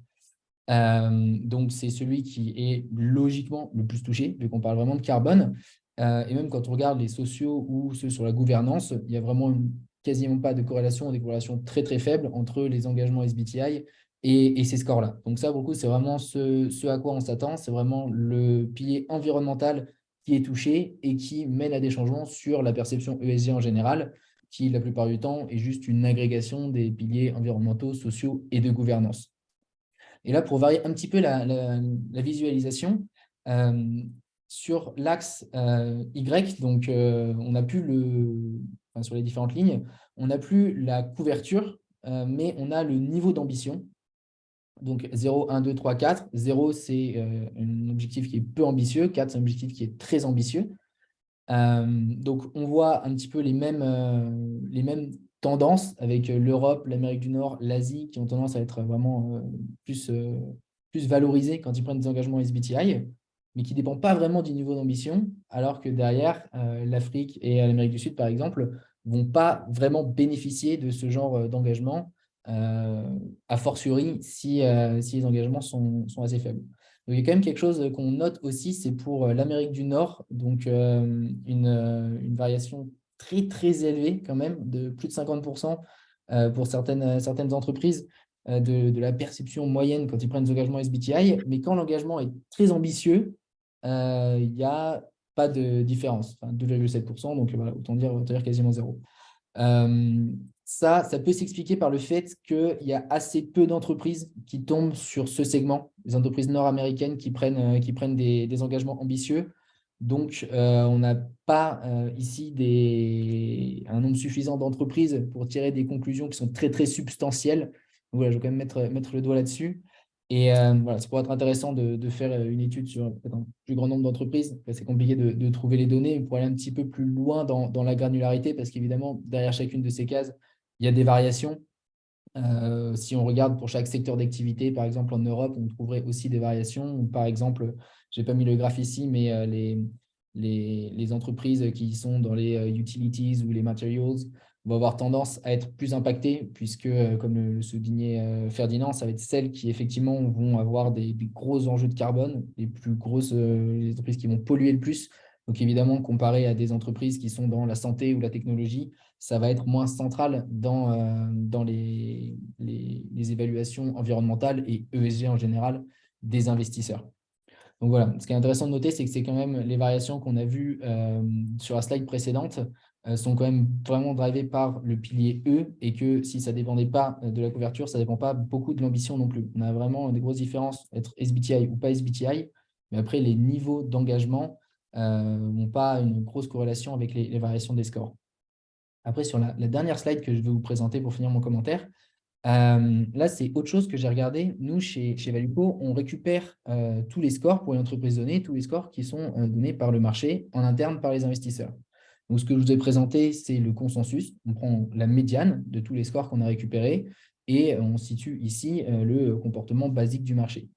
Donc, c'est celui qui est logiquement le plus touché, vu qu'on parle vraiment de carbone. Et même quand on regarde les sociaux ou ceux sur la gouvernance, il y a vraiment quasiment pas de corrélation, des corrélations très, très faibles entre les engagements SBTI et ces scores-là. Donc ça, pour le coup, c'est vraiment ce à quoi on s'attend. C'est vraiment le pilier environnemental qui est touché et qui mène à des changements sur la perception ESG en général, qui, la plupart du temps, est juste une agrégation des piliers environnementaux, sociaux et de gouvernance. Et là, pour varier un petit peu la visualisation, sur l'axe Y, donc on n'a plus sur les différentes lignes, on n'a plus la couverture, mais on a le niveau d'ambition. Donc 0, 1, 2, 3, 4. 0, c'est un objectif qui est peu ambitieux. 4, c'est un objectif qui est très ambitieux. Donc, on voit un petit peu les mêmes tendances avec l'Europe, l'Amérique du Nord, l'Asie, qui ont tendance à être vraiment plus valorisées quand ils prennent des engagements SBTI, mais qui ne dépendent pas vraiment du niveau d'ambition, alors que derrière, l'Afrique et l'Amérique du Sud, par exemple, ne vont pas vraiment bénéficier de ce genre d'engagement, a fortiori si les engagements sont assez faibles. Donc, il y a quand même quelque chose qu'on note aussi, c'est pour l'Amérique du Nord, donc une variation très, très élevée quand même, de plus de 50% pour certaines entreprises de la perception moyenne quand ils prennent des engagements SBTI. Mais quand l'engagement est très ambitieux, il n'y a pas de différence, enfin 2,7%, donc voilà, autant dire quasiment zéro. Ça peut s'expliquer par le fait qu'il y a assez peu d'entreprises qui tombent sur ce segment, les entreprises nord-américaines qui prennent des engagements ambitieux. Donc, on n'a pas ici un nombre suffisant d'entreprises pour tirer des conclusions qui sont très, très substantielles. Donc, voilà, je vais quand même mettre le doigt là-dessus. Et voilà, ça pourrait être intéressant de faire une étude sur un plus grand nombre d'entreprises. C'est compliqué de trouver les données pour aller un petit peu plus loin dans la granularité, parce qu'évidemment, derrière chacune de ces cases, il y a des variations. Si on regarde pour chaque secteur d'activité, par exemple en Europe, on trouverait aussi des variations. Par exemple, je n'ai pas mis le graphe ici, mais les entreprises qui sont dans les utilities ou les materials vont avoir tendance à être plus impactées, puisque, comme le soulignait Ferdinand, ça va être celles qui effectivement vont avoir des gros enjeux de carbone, les plus grosses les entreprises qui vont polluer le plus. Donc évidemment, comparé à des entreprises qui sont dans la santé ou la technologie, ça va être moins central dans les évaluations environnementales et ESG en général des investisseurs. Donc voilà, ce qui est intéressant de noter, c'est que c'est quand même les variations qu'on a vues sur la slide précédente sont quand même vraiment drivées par le pilier E, et que si ça ne dépendait pas de la couverture, ça ne dépend pas beaucoup de l'ambition non plus. On a vraiment des grosses différences, être SBTI ou pas SBTI, mais après les niveaux d'engagement n'ont pas une grosse corrélation avec les variations des scores. Après, sur la dernière slide que je vais vous présenter pour finir mon commentaire, là, c'est autre chose que j'ai regardé. Nous, chez Valueco, on récupère tous les scores pour une entreprise donnée, tous les scores qui sont donnés par le marché en interne par les investisseurs. Donc, ce que je vous ai présenté, c'est le consensus. On prend la médiane de tous les scores qu'on a récupérés et on situe ici le comportement basique du marché.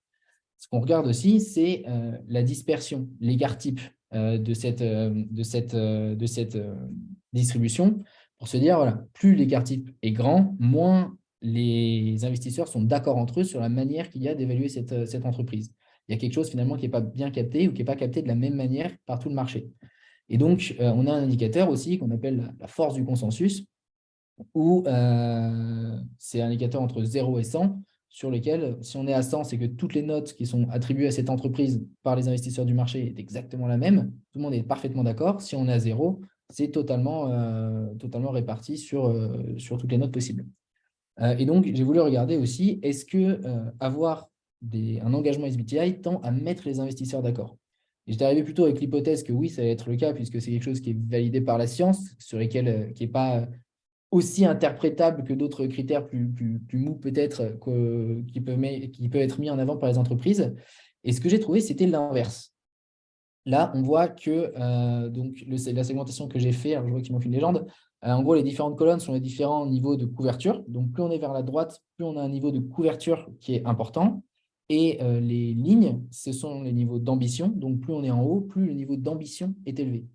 Ce qu'on regarde aussi, c'est la dispersion, l'écart type de cette distribution, pour se dire, voilà, plus l'écart type est grand, moins les investisseurs sont d'accord entre eux sur la manière qu'il y a d'évaluer cette entreprise. Il y a quelque chose finalement qui n'est pas bien capté ou qui n'est pas capté de la même manière par tout le marché. Et donc, on a un indicateur aussi qu'on appelle la force du consensus, où c'est un indicateur entre 0 et 100, sur lequel, si on est à 100, c'est que toutes les notes qui sont attribuées à cette entreprise par les investisseurs du marché est exactement la même. Tout le monde est parfaitement d'accord. Si on est à 0, c'est totalement réparti sur toutes les notes possibles. Et donc, j'ai voulu regarder aussi, est-ce que avoir un engagement SBTI tend à mettre les investisseurs d'accord? Et j'étais arrivé plutôt avec l'hypothèse que oui, ça va être le cas, puisque c'est quelque chose qui est validé par la science, sur lesquels qui n'est pas aussi interprétable que d'autres critères plus mous peut-être qui peuvent être mis en avant par les entreprises. Et ce que j'ai trouvé, c'était l'inverse. Là, on voit que donc la segmentation que j'ai fait, alors je vois qu'il manque une légende. En gros, les différentes colonnes sont les différents niveaux de couverture. Donc, plus on est vers la droite, plus on a un niveau de couverture qui est important. Et les lignes, ce sont les niveaux d'ambition. Donc, plus on est en haut, plus le niveau d'ambition est élevé.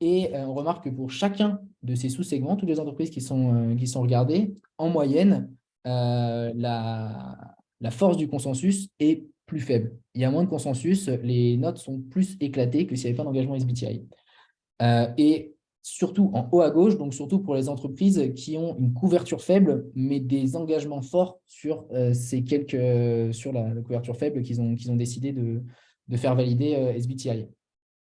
Et on remarque que pour chacun de ces sous-segments, toutes les entreprises qui sont regardées, en moyenne, la force du consensus est plus faible. Il y a moins de consensus, les notes sont plus éclatées que s'il n'y avait pas d'engagement SBTI. Et surtout en haut à gauche, donc surtout pour les entreprises qui ont une couverture faible, mais des engagements forts sur sur la couverture faible qu'ils ont décidé de faire valider SBTI.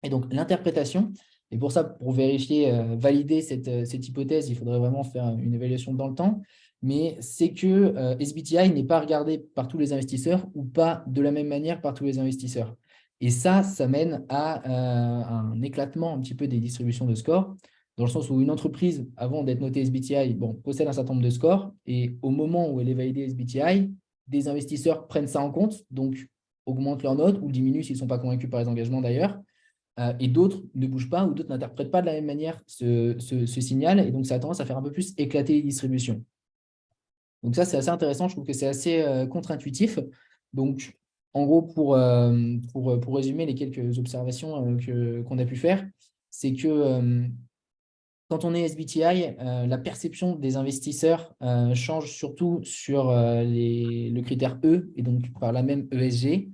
Et donc l'interprétation, et pour ça, pour vérifier, valider cette hypothèse, il faudrait vraiment faire une évaluation dans le temps, mais c'est que SBTI n'est pas regardé par tous les investisseurs ou pas de la même manière par tous les investisseurs. Et ça mène à un éclatement un petit peu des distributions de scores, dans le sens où une entreprise, avant d'être notée SBTI, possède un certain nombre de scores, et au moment où elle est validée SBTI, des investisseurs prennent ça en compte, donc augmentent leur note ou diminuent s'ils ne sont pas convaincus par les engagements d'ailleurs. Et d'autres ne bougent pas ou d'autres n'interprètent pas de la même manière ce signal. Et donc, ça a tendance à faire un peu plus éclater les distributions. Donc ça, c'est assez intéressant. Je trouve que c'est assez contre-intuitif. Donc, en gros, pour résumer les quelques observations qu'on a pu faire, c'est que quand on est SBTI, la perception des investisseurs change surtout sur le critère E, et donc par là même ESG.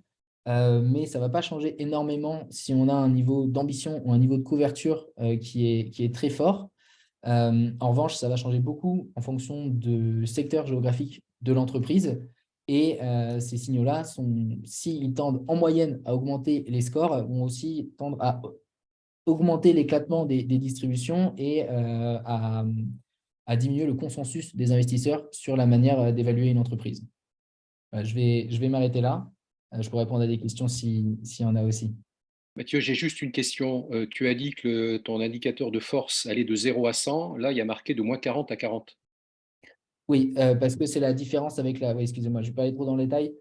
Mais ça ne va pas changer énormément si on a un niveau d'ambition ou un niveau de couverture qui est très fort. En revanche, ça va changer beaucoup en fonction du secteur géographique de l'entreprise. Et ces signaux-là, s'ils tendent en moyenne à augmenter les scores, vont aussi tendre à augmenter l'éclatement des distributions et à à diminuer le consensus des investisseurs sur la manière d'évaluer une entreprise. Je vais m'arrêter là. Je peux répondre à des questions s'il y en a aussi. Mathieu, j'ai juste une question. Tu as dit que ton indicateur de force allait de 0 à 100. Là, il y a marqué de moins 40 à 40. Oui, parce que c'est la différence avec la… Oui, excusez-moi, je ne vais pas aller trop dans le détail.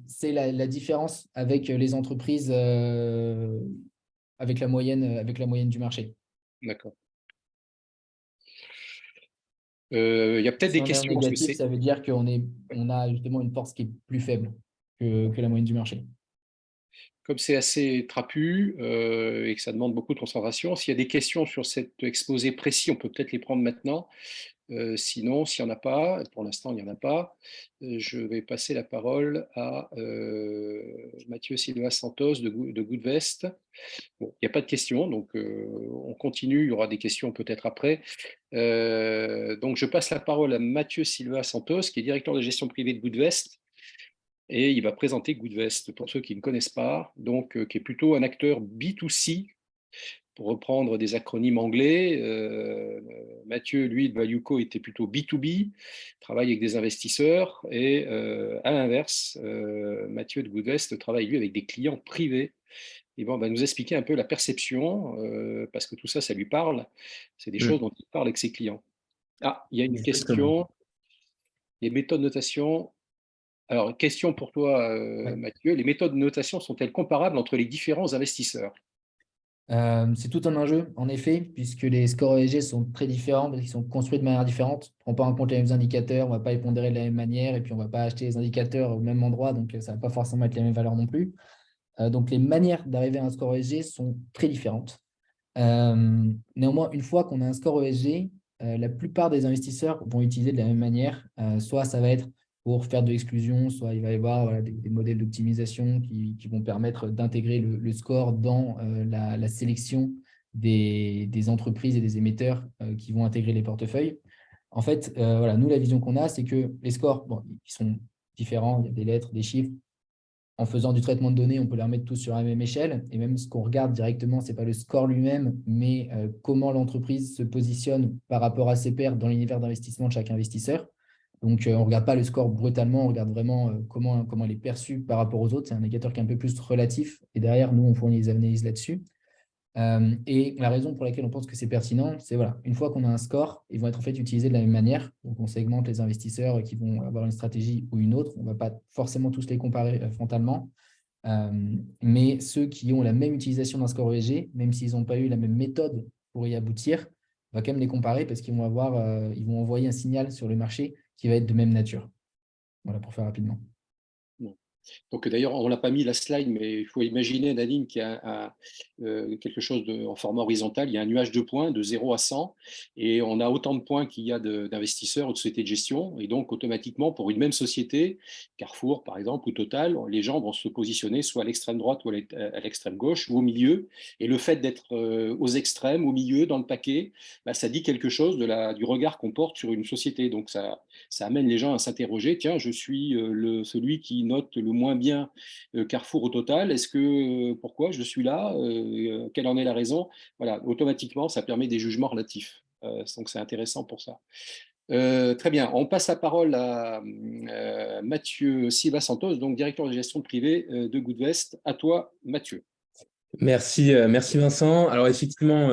C'est la différence avec les entreprises, avec la moyenne du marché. D'accord. Il y a peut-être Si des on est en questions, parce que négatif, ça veut dire on a justement une force qui est plus faible que la moyenne du marché. comme c'est assez trapu et que ça demande beaucoup de concentration, s'il y a des questions sur cet exposé précis, on peut peut-être les prendre maintenant. Sinon, s'il n'y en a pas, pour l'instant, il n'y en a pas, je vais passer la parole à Mathieu Silva Santos de Goodvest. Bon, il n'y a pas de questions, donc on continue. Il y aura des questions peut-être après. Donc, je passe la parole à Mathieu Silva Santos, qui est directeur de gestion privée de Goodvest. Et il va présenter Goodvest pour ceux qui ne connaissent pas, donc qui est plutôt un acteur B2C, pour reprendre des acronymes anglais. Mathieu, lui, de Valueco, était plutôt B2B, travaille avec des investisseurs. Et à l'inverse, Mathieu de Goodvest travaille, lui, avec des clients privés. Et bon, on va nous expliquer un peu la perception, parce que tout ça, ça lui parle. C'est des choses dont il parle avec ses clients. Ah, il y a une Exactement. question. Les méthodes de notation. Alors, question pour toi, Ouais. Mathieu. Les méthodes de notation sont-elles comparables entre les différents investisseurs? C'est tout un enjeu, en effet, puisque les scores ESG sont très différents, parce qu'ils sont construits de manière différente. On ne prend pas en compte les mêmes indicateurs, on ne va pas les pondérer de la même manière, et puis on ne va pas acheter les indicateurs au même endroit, donc ça ne va pas forcément être les mêmes valeurs non plus. Donc les manières d'arriver à un score ESG sont très différentes. Néanmoins, une fois qu'on a un score ESG, la plupart des investisseurs vont utiliser de la même manière. Soit ça va être pour faire de l'exclusion, soit il va y avoir voilà, des modèles d'optimisation qui vont permettre d'intégrer le score dans la sélection des entreprises et des émetteurs qui vont intégrer les portefeuilles. En fait, voilà, nous, la vision qu'on a, c'est que les scores, bon, ils sont différents, il y a des lettres, des chiffres. En faisant du traitement de données, on peut les remettre tous sur la même échelle. Et même ce qu'on regarde directement, ce n'est pas le score lui-même, mais comment l'entreprise se positionne par rapport à ses pairs dans l'univers d'investissement de chaque investisseur. Donc, on ne regarde pas le score brutalement, on regarde vraiment comment elle est perçue par rapport aux autres. C'est un indicateur qui est un peu plus relatif. Et derrière, nous, on fournit des analyses là-dessus. Et la raison pour laquelle on pense que c'est pertinent, c'est voilà, une fois qu'on a un score, ils vont être en fait utilisés de la même manière. Donc, on segmente les investisseurs qui vont avoir une stratégie ou une autre. On ne va pas forcément tous les comparer frontalement. Mais ceux qui ont la même utilisation d'un score ESG, même s'ils n'ont pas eu la même méthode pour y aboutir, on va quand même les comparer parce qu'ils vont ils vont envoyer un signal sur le marché qui va être de même nature. Voilà, pour faire rapidement. Donc d'ailleurs, on ne l'a pas mis la slide, mais il faut imaginer, Nadine, qu'il y a quelque chose en format horizontal. Il y a un nuage de points de 0 à 100, et on a autant de points qu'il y a d'investisseurs ou de sociétés de gestion. Et donc, automatiquement, pour une même société, Carrefour, par exemple, ou Total, les gens vont se positionner soit à l'extrême droite ou à l'extrême gauche, ou au milieu. Et le fait d'être aux extrêmes, au milieu, dans le paquet, bah, ça dit quelque chose du regard qu'on porte sur une société. Donc, ça amène les gens à s'interroger. Tiens, je suis celui qui note le moins bien Carrefour au Total. Pourquoi je suis là? Quelle en est la raison? Voilà, automatiquement, ça permet des jugements relatifs. Donc, c'est intéressant pour ça. Très bien. On passe la parole à Mathieu Silva Santos, donc directeur de gestion privée de Goodvest. À toi, Mathieu. Merci Vincent. Alors effectivement,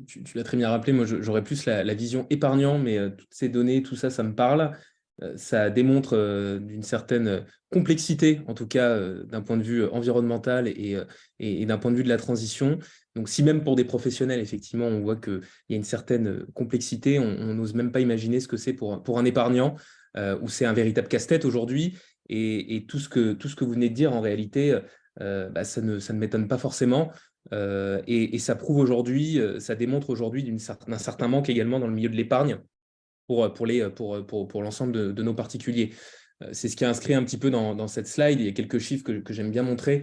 tu l'as très bien rappelé, moi j'aurais plus la vision épargnant, mais toutes ces données, tout ça, ça me parle. Ça démontre d'une certaine complexité, en tout cas d'un point de vue environnemental et d'un point de vue de la transition. Donc si même pour des professionnels, effectivement, on voit qu'il y a une certaine complexité, on n'ose même pas imaginer ce que c'est pour un épargnant, où c'est un véritable casse-tête aujourd'hui. Et tout ce que vous venez de dire, en réalité, ça ne m'étonne pas forcément. Et ça prouve aujourd'hui, ça démontre aujourd'hui d'un certain manque également dans le milieu de l'épargne pour l'ensemble de nos particuliers. C'est ce qui est inscrit un petit peu dans cette slide. Il y a quelques chiffres que j'aime bien montrer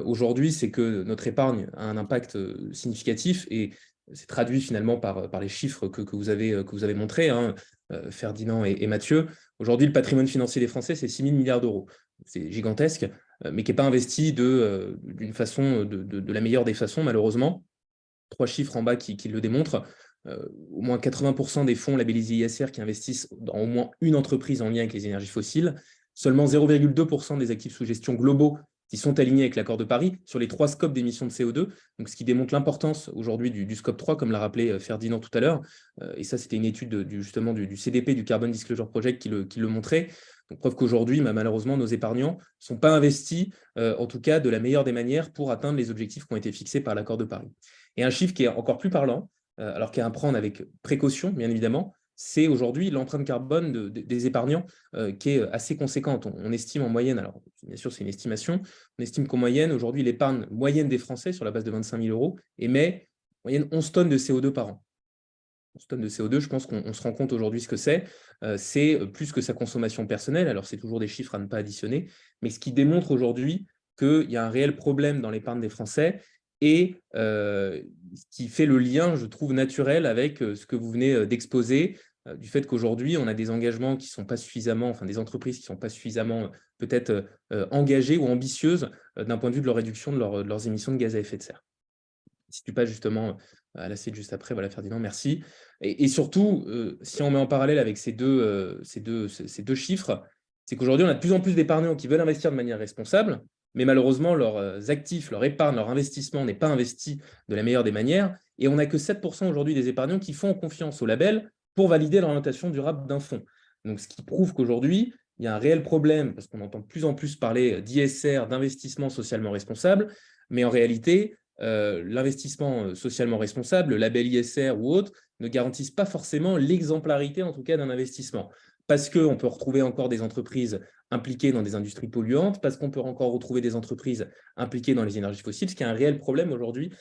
aujourd'hui, c'est que notre épargne a un impact significatif et c'est traduit finalement par les chiffres que vous avez montrés, hein, Ferdinand et Mathieu. Aujourd'hui, le patrimoine financier des Français, c'est 6 000 milliards d'euros. C'est gigantesque, mais qui n'est pas investi d'une façon, de la meilleure des façons, malheureusement. 3 chiffres en bas qui le démontrent. au moins 80% des fonds labellisés ISR qui investissent dans au moins une entreprise en lien avec les énergies fossiles, seulement 0,2% des actifs sous gestion globaux qui sont alignés avec l'accord de Paris sur les 3 scopes d'émissions de CO2, donc ce qui démontre l'importance aujourd'hui du scope 3, comme l'a rappelé Ferdinand tout à l'heure. Et ça, c'était une étude justement du CDP, du Carbon Disclosure Project, qui le montrait. Donc, preuve qu'aujourd'hui, malheureusement, nos épargnants ne sont pas investis, en tout cas de la meilleure des manières, pour atteindre les objectifs qui ont été fixés par l'accord de Paris. Et un chiffre qui est encore plus parlant, alors qu'à prendre avec précaution, bien évidemment, c'est aujourd'hui l'empreinte carbone des épargnants qui est assez conséquente. On estime en moyenne, alors bien sûr c'est une estimation, on estime qu'en moyenne, aujourd'hui, l'épargne moyenne des Français sur la base de 25 000 € émet en moyenne 11 tonnes de CO2 par an. 11 tonnes de CO2, je pense qu'on se rend compte aujourd'hui ce que c'est plus que sa consommation personnelle, alors c'est toujours des chiffres à ne pas additionner, mais ce qui démontre aujourd'hui qu'il y a un réel problème dans l'épargne des Français et ce qui fait le lien, je trouve, naturel avec ce que vous venez d'exposer, du fait qu'aujourd'hui, on a des engagements qui ne sont pas suffisamment, enfin des entreprises qui ne sont pas suffisamment peut-être engagées ou ambitieuses d'un point de vue de leur réduction de leurs émissions de gaz à effet de serre. Si tu passes justement à la slide juste après, voilà Ferdinand, merci. Et surtout, si on met en parallèle avec ces deux chiffres, c'est qu'aujourd'hui, on a de plus en plus d'épargnants qui veulent investir de manière responsable, mais malheureusement, leurs actifs, leur épargne, leur investissement n'est pas investi de la meilleure des manières. Et on n'a que 7% aujourd'hui des épargnants qui font confiance au label pour valider l'orientation durable d'un fonds. Donc, ce qui prouve qu'aujourd'hui, il y a un réel problème, parce qu'on entend de plus en plus parler d'ISR, d'investissement socialement responsable, mais en réalité, l'investissement socialement responsable, le label ISR ou autre, ne garantissent pas forcément l'exemplarité, en tout cas, d'un investissement. Parce qu'on peut retrouver encore des entreprises impliquées dans des industries polluantes, parce qu'on peut encore retrouver des entreprises impliquées dans les énergies fossiles, ce qui est un réel problème aujourd'hui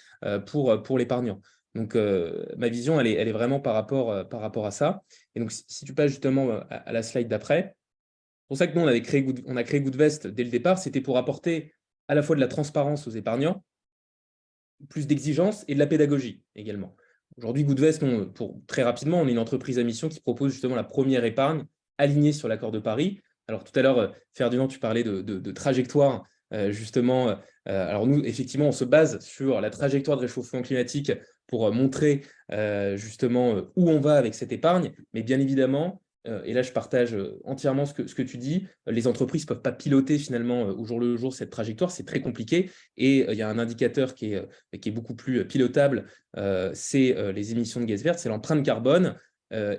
pour l'épargnant. Donc, ma vision, elle est vraiment par rapport à ça. Et donc, si tu passes justement à la slide d'après, c'est pour ça que nous, on a créé Goodvest dès le départ, c'était pour apporter à la fois de la transparence aux épargnants, plus d'exigence et de la pédagogie également. Aujourd'hui, Goodvest, très rapidement, on est une entreprise à mission qui propose justement la première épargne alignée sur l'accord de Paris. Alors tout à l'heure, Ferdinand, tu parlais de trajectoire, justement. Alors nous, effectivement, on se base sur la trajectoire de réchauffement climatique pour montrer justement où on va avec cette épargne, mais bien évidemment, et là je partage entièrement ce que tu dis, les entreprises ne peuvent pas piloter finalement au jour le jour cette trajectoire, c'est très compliqué, et il y a un indicateur qui est beaucoup plus pilotable, c'est les émissions de gaz verts, c'est l'empreinte carbone.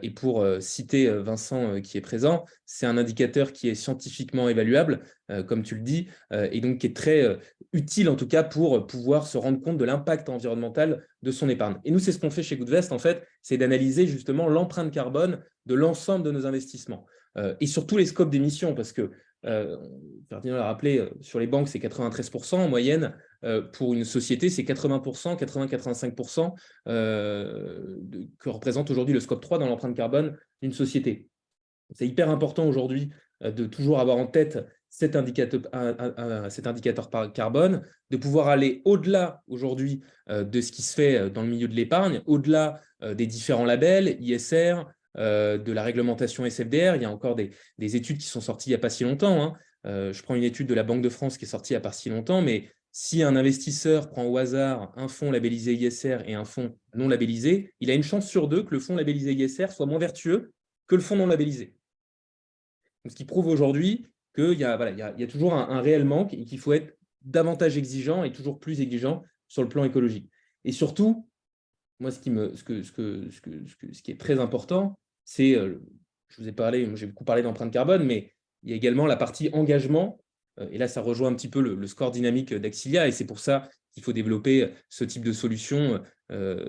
Et pour citer Vincent qui est présent, c'est un indicateur qui est scientifiquement évaluable, comme tu le dis, et donc qui est très utile en tout cas pour pouvoir se rendre compte de l'impact environnemental de son épargne. Et nous, c'est ce qu'on fait chez Goodvest, en fait, c'est d'analyser justement l'empreinte carbone de l'ensemble de nos investissements, et surtout les scopes d'émissions, parce que Ferdinand l'a rappelé, sur les banques, c'est 93% en moyenne. Pour une société, c'est 80%, 80-85% que représente aujourd'hui le scope 3 dans l'empreinte carbone d'une société. C'est hyper important aujourd'hui de toujours avoir en tête cet indicateur par carbone, de pouvoir aller au-delà aujourd'hui de ce qui se fait dans le milieu de l'épargne, au-delà des différents labels, ISR, de la réglementation SFDR. Il y a encore des études qui sont sorties il n'y a pas si longtemps, hein. Je prends une étude de la Banque de France qui est sortie il n'y a pas si longtemps, mais si un investisseur prend au hasard un fonds labellisé ISR et un fonds non labellisé, il a une chance sur 2 que le fonds labellisé ISR soit moins vertueux que le fonds non labellisé. Donc, ce qui prouve aujourd'hui qu'il y a toujours un réel manque et qu'il faut être davantage exigeant et toujours plus exigeant sur le plan écologique. Et surtout, moi, ce qui est très important, c'est, je vous ai parlé, j'ai beaucoup parlé d'empreinte carbone, mais il y a également la partie engagement. Et là, ça rejoint un petit peu le score dynamique d'Axilia, et c'est pour ça qu'il faut développer ce type de solution,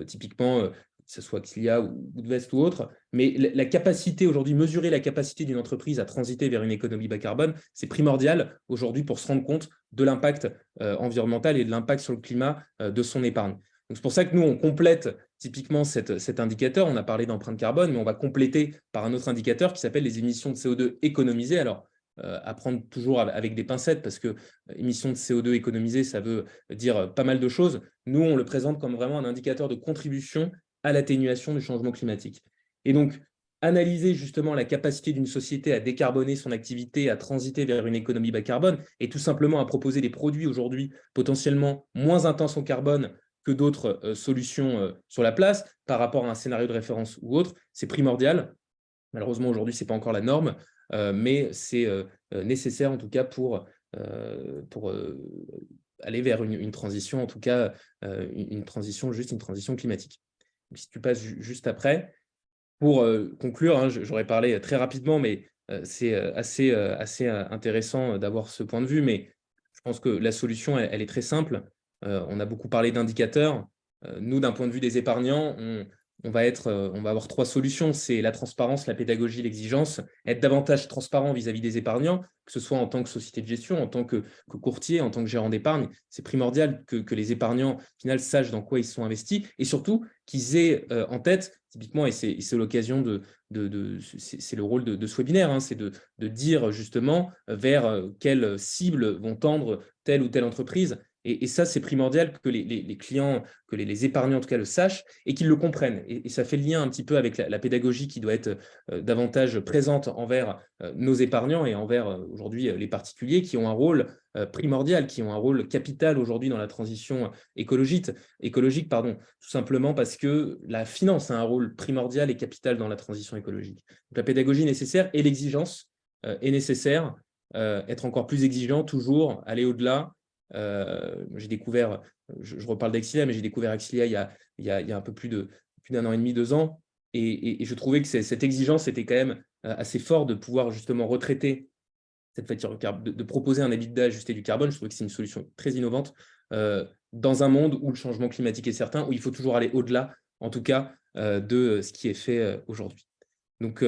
typiquement, que ce soit Axilia ou Goodvest ou autre. Mais la capacité aujourd'hui, mesurer la capacité d'une entreprise à transiter vers une économie bas carbone, c'est primordial aujourd'hui pour se rendre compte de l'impact environnemental et de l'impact sur le climat de son épargne. Donc, c'est pour ça que nous, on complète typiquement cet indicateur. On a parlé d'empreinte carbone, mais on va compléter par un autre indicateur qui s'appelle les émissions de CO2 économisées. Alors, à prendre toujours avec des pincettes, parce que émissions de CO2 économisées, ça veut dire pas mal de choses. Nous, on le présente comme vraiment un indicateur de contribution à l'atténuation du changement climatique. Et donc, analyser justement la capacité d'une société à décarboner son activité, à transiter vers une économie bas carbone, et tout simplement à proposer des produits aujourd'hui potentiellement moins intenses en carbone que d'autres solutions sur la place par rapport à un scénario de référence ou autre. C'est primordial. Malheureusement, aujourd'hui, ce n'est pas encore la norme, mais c'est nécessaire en tout cas pour aller vers une transition, en tout cas une transition climatique. Donc, si tu passes juste après, pour conclure, hein, j'aurais parlé très rapidement, mais c'est assez intéressant d'avoir ce point de vue, mais je pense que la solution, elle est très simple. On a beaucoup parlé d'indicateurs. Nous, d'un point de vue des épargnants, on va avoir 3 solutions. C'est la transparence, la pédagogie, l'exigence. Être davantage transparent vis-à-vis des épargnants, que ce soit en tant que société de gestion, en tant que courtier, en tant que gérant d'épargne. C'est primordial que les épargnants, au final, sachent dans quoi ils sont investis et surtout qu'ils aient en tête, typiquement, et c'est l'occasion c'est le rôle de ce webinaire, hein, c'est de dire justement vers quelle cible vont tendre telle ou telle entreprise. Et ça, c'est primordial que les clients, que les épargnants en tout cas le sachent et qu'ils le comprennent. Et ça fait le lien un petit peu avec la pédagogie qui doit être davantage présente envers nos épargnants et envers aujourd'hui les particuliers qui ont un rôle primordial, qui ont un rôle capital aujourd'hui dans la transition écologique, tout simplement parce que la finance a un rôle primordial et capital dans la transition écologique. Donc, la pédagogie est nécessaire et l'exigence est nécessaire, être encore plus exigeant, toujours aller au-delà. J'ai découvert, je reparle d'Exilia, mais j'ai découvert Exilia il y a un peu plus d'un an et demi, 2 ans, et je trouvais que cette exigence était quand même assez forte de pouvoir justement retraiter cette facture de proposer un EBITDA ajusté du carbone. Je trouvais que c'est une solution très innovante dans un monde où le changement climatique est certain, où il faut toujours aller au-delà, en tout cas, de ce qui est fait aujourd'hui. Donc,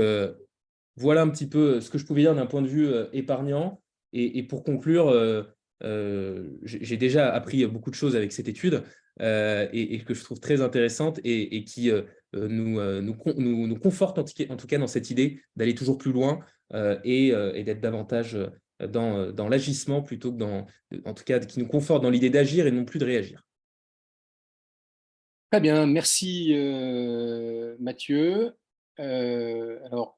voilà un petit peu ce que je pouvais dire d'un point de vue épargnant. Et pour conclure, j'ai déjà appris beaucoup de choses avec cette étude et que je trouve très intéressante et qui nous conforte en tout cas dans cette idée d'aller toujours plus loin et d'être davantage dans l'agissement plutôt que en tout cas, qui nous conforte dans l'idée d'agir et non plus de réagir. Très bien, merci Mathieu. Alors,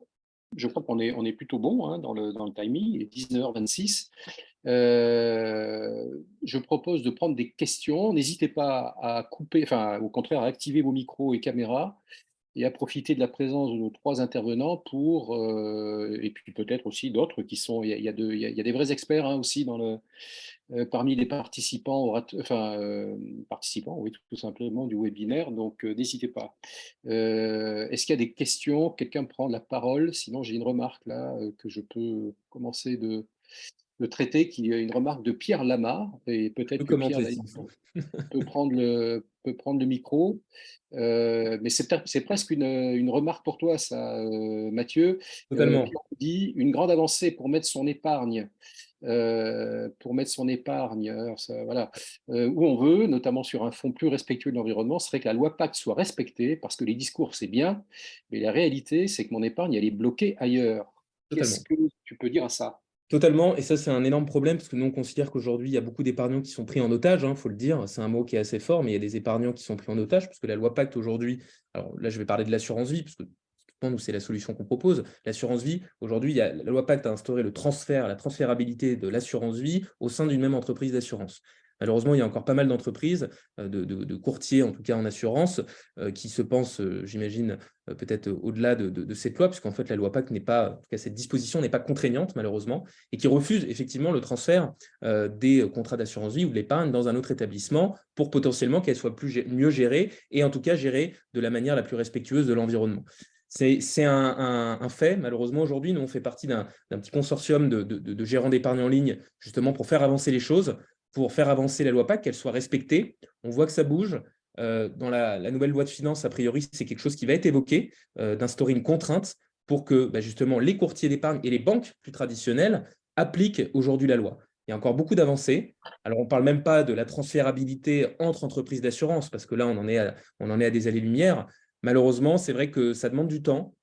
je crois on est plutôt bon hein, dans le timing, il est 19h26. Je propose de prendre des questions. N'hésitez pas à couper, enfin, au contraire, à activer vos micros et caméras et à profiter de la présence de nos 3 intervenants et puis peut-être aussi d'autres qui sont. Il y a des vrais experts hein, aussi parmi les participants, participants, oui, tout simplement, du webinaire. Donc, n'hésitez pas. Est-ce qu'il y a des questions? Quelqu'un prend la parole? Sinon, j'ai une remarque là que je peux commencer de traiter, qui est une remarque de Pierre Lama. Et peut-être que Pierre Commenter s'il faut. peut prendre le micro. Mais c'est presque une remarque pour toi, ça, Mathieu. Totalement. Pierre dit une grande avancée pour mettre son épargne. Alors ça, voilà, où on veut, notamment sur un fonds plus respectueux de l'environnement, serait que la loi Pacte soit respectée, parce que les discours, c'est bien, mais la réalité, c'est que mon épargne, elle est bloquée ailleurs. Qu'est-ce Totalement. que tu peux dire à ça? Totalement, et ça c'est un énorme problème parce que nous on considère qu'aujourd'hui il y a beaucoup d'épargnants qui sont pris en otage, il faut le dire, c'est un mot qui est assez fort, mais il y a des épargnants qui sont pris en otage parce que la loi Pacte aujourd'hui, alors là je vais parler de l'assurance vie, parce que nous c'est la solution qu'on propose, l'assurance vie, aujourd'hui la loi Pacte a instauré la transférabilité de l'assurance vie au sein d'une même entreprise d'assurance. Malheureusement, il y a encore pas mal d'entreprises, de courtiers en tout cas en assurance, qui se pensent, j'imagine, peut-être au-delà de cette loi, puisqu'en fait la loi Pacte n'est pas, en tout cas cette disposition n'est pas contraignante malheureusement, et qui refusent effectivement le transfert des contrats d'assurance vie ou de l'épargne dans un autre établissement pour potentiellement qu'elle soit mieux gérée et en tout cas gérée de la manière la plus respectueuse de l'environnement. C'est un fait, malheureusement, aujourd'hui. Nous, on fait partie d'un petit consortium de gérants d'épargne en ligne, justement, pour faire avancer les choses, pour faire avancer la loi Pacte, qu'elle soit respectée. On voit que ça bouge. Dans la nouvelle loi de finances, a priori, c'est quelque chose qui va être évoqué, d'instaurer une contrainte pour que justement les courtiers d'épargne et les banques plus traditionnelles appliquent aujourd'hui la loi. Il y a encore beaucoup d'avancées. Alors, on ne parle même pas de la transférabilité entre entreprises d'assurance, parce que là, on en est à des années-lumière. Malheureusement, c'est vrai que ça demande du temps,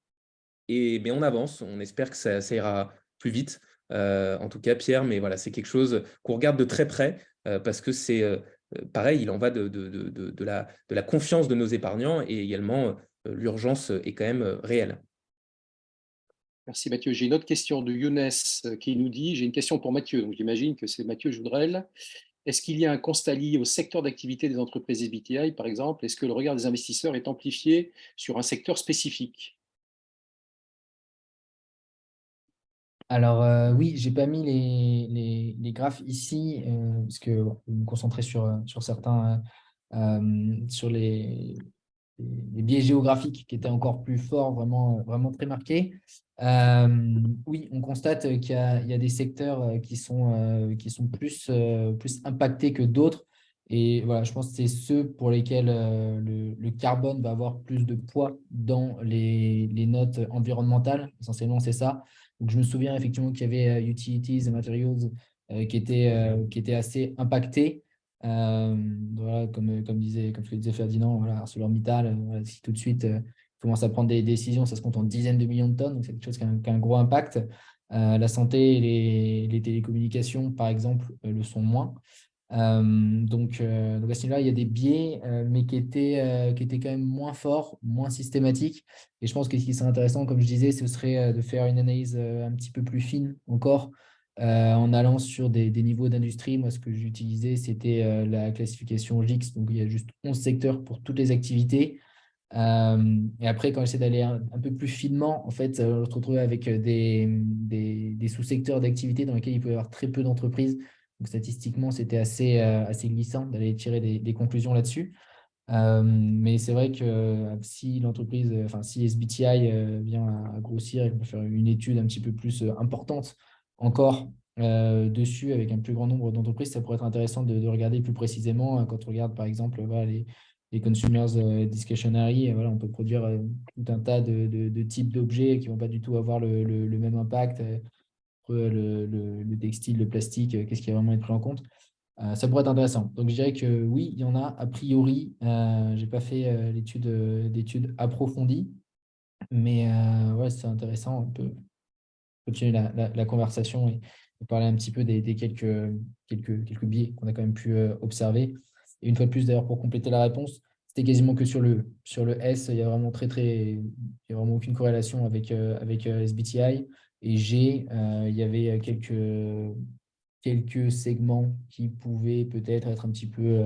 mais on avance. On espère que ça ira plus vite. En tout cas, Pierre, mais voilà, c'est quelque chose qu'on regarde de très près parce que c'est pareil, il en va de la confiance de nos épargnants et également l'urgence est quand même réelle. Merci Mathieu. J'ai une autre question de Younes qui nous dit, j'ai une question pour Mathieu, donc j'imagine que c'est Mathieu Joudrel. Est-ce qu'il y a un constat lié au secteur d'activité des entreprises SBTI, par exemple? Est-ce que le regard des investisseurs est amplifié sur un secteur spécifique? Alors, oui, j'ai pas mis les graphes ici, parce que bon, je vais me concentrer sur certains, sur les biais géographiques qui étaient encore plus forts, vraiment très marqués. Oui, on constate qu'il y a des secteurs qui sont plus impactés que d'autres. Et voilà, je pense que c'est ceux pour lesquels le carbone va avoir plus de poids dans les notes environnementales. Essentiellement, c'est ça. Donc, je me souviens effectivement qu'il y avait Utilities et Materials qui étaient assez impactés. Voilà, comme ce que disait Ferdinand, voilà, ArcelorMittal, voilà, si tout de suite commence à prendre des décisions, ça se compte en dizaines de millions de tonnes, donc c'est quelque chose qui a un gros impact. La santé et les télécommunications, par exemple, le sont moins. Donc à ce niveau-là, il y a des biais, mais qui étaient quand même moins forts, moins systématiques. Et je pense que ce qui serait intéressant, comme je disais, ce serait de faire une analyse un petit peu plus fine encore, en allant sur des niveaux d'industrie. Moi, ce que j'utilisais, c'était la classification GIX. Donc, il y a juste 11 secteurs pour toutes les activités. Et après, quand j'essaie d'aller un peu plus finement, en fait, on se retrouve avec des sous-secteurs d'activité dans lesquels il peut y avoir très peu d'entreprises. Donc, statistiquement, c'était assez glissant d'aller tirer des conclusions là-dessus. Mais c'est vrai que si l'entreprise, enfin, si SBTI vient à grossir et qu'on peut faire une étude un petit peu plus importante encore dessus avec un plus grand nombre d'entreprises, ça pourrait être intéressant de regarder plus précisément quand on regarde par exemple voilà, les consumers discretionary. Voilà, on peut produire tout un tas de types d'objets qui ne vont pas du tout avoir le même impact. Entre le textile, le plastique, qu'est-ce qui va vraiment être pris en compte? Ça pourrait être intéressant. Donc, je dirais que oui, il y en a a priori. Je n'ai pas fait d'études approfondies, mais ouais, c'est intéressant. On peut continuer la conversation et parler un petit peu des quelques biais qu'on a quand même pu observer. Et une fois de plus, d'ailleurs, pour compléter la réponse, c'était quasiment que sur le S, il y a vraiment il y a vraiment aucune corrélation avec SBTI. Et G, il y avait quelques segments qui pouvaient peut-être être un petit peu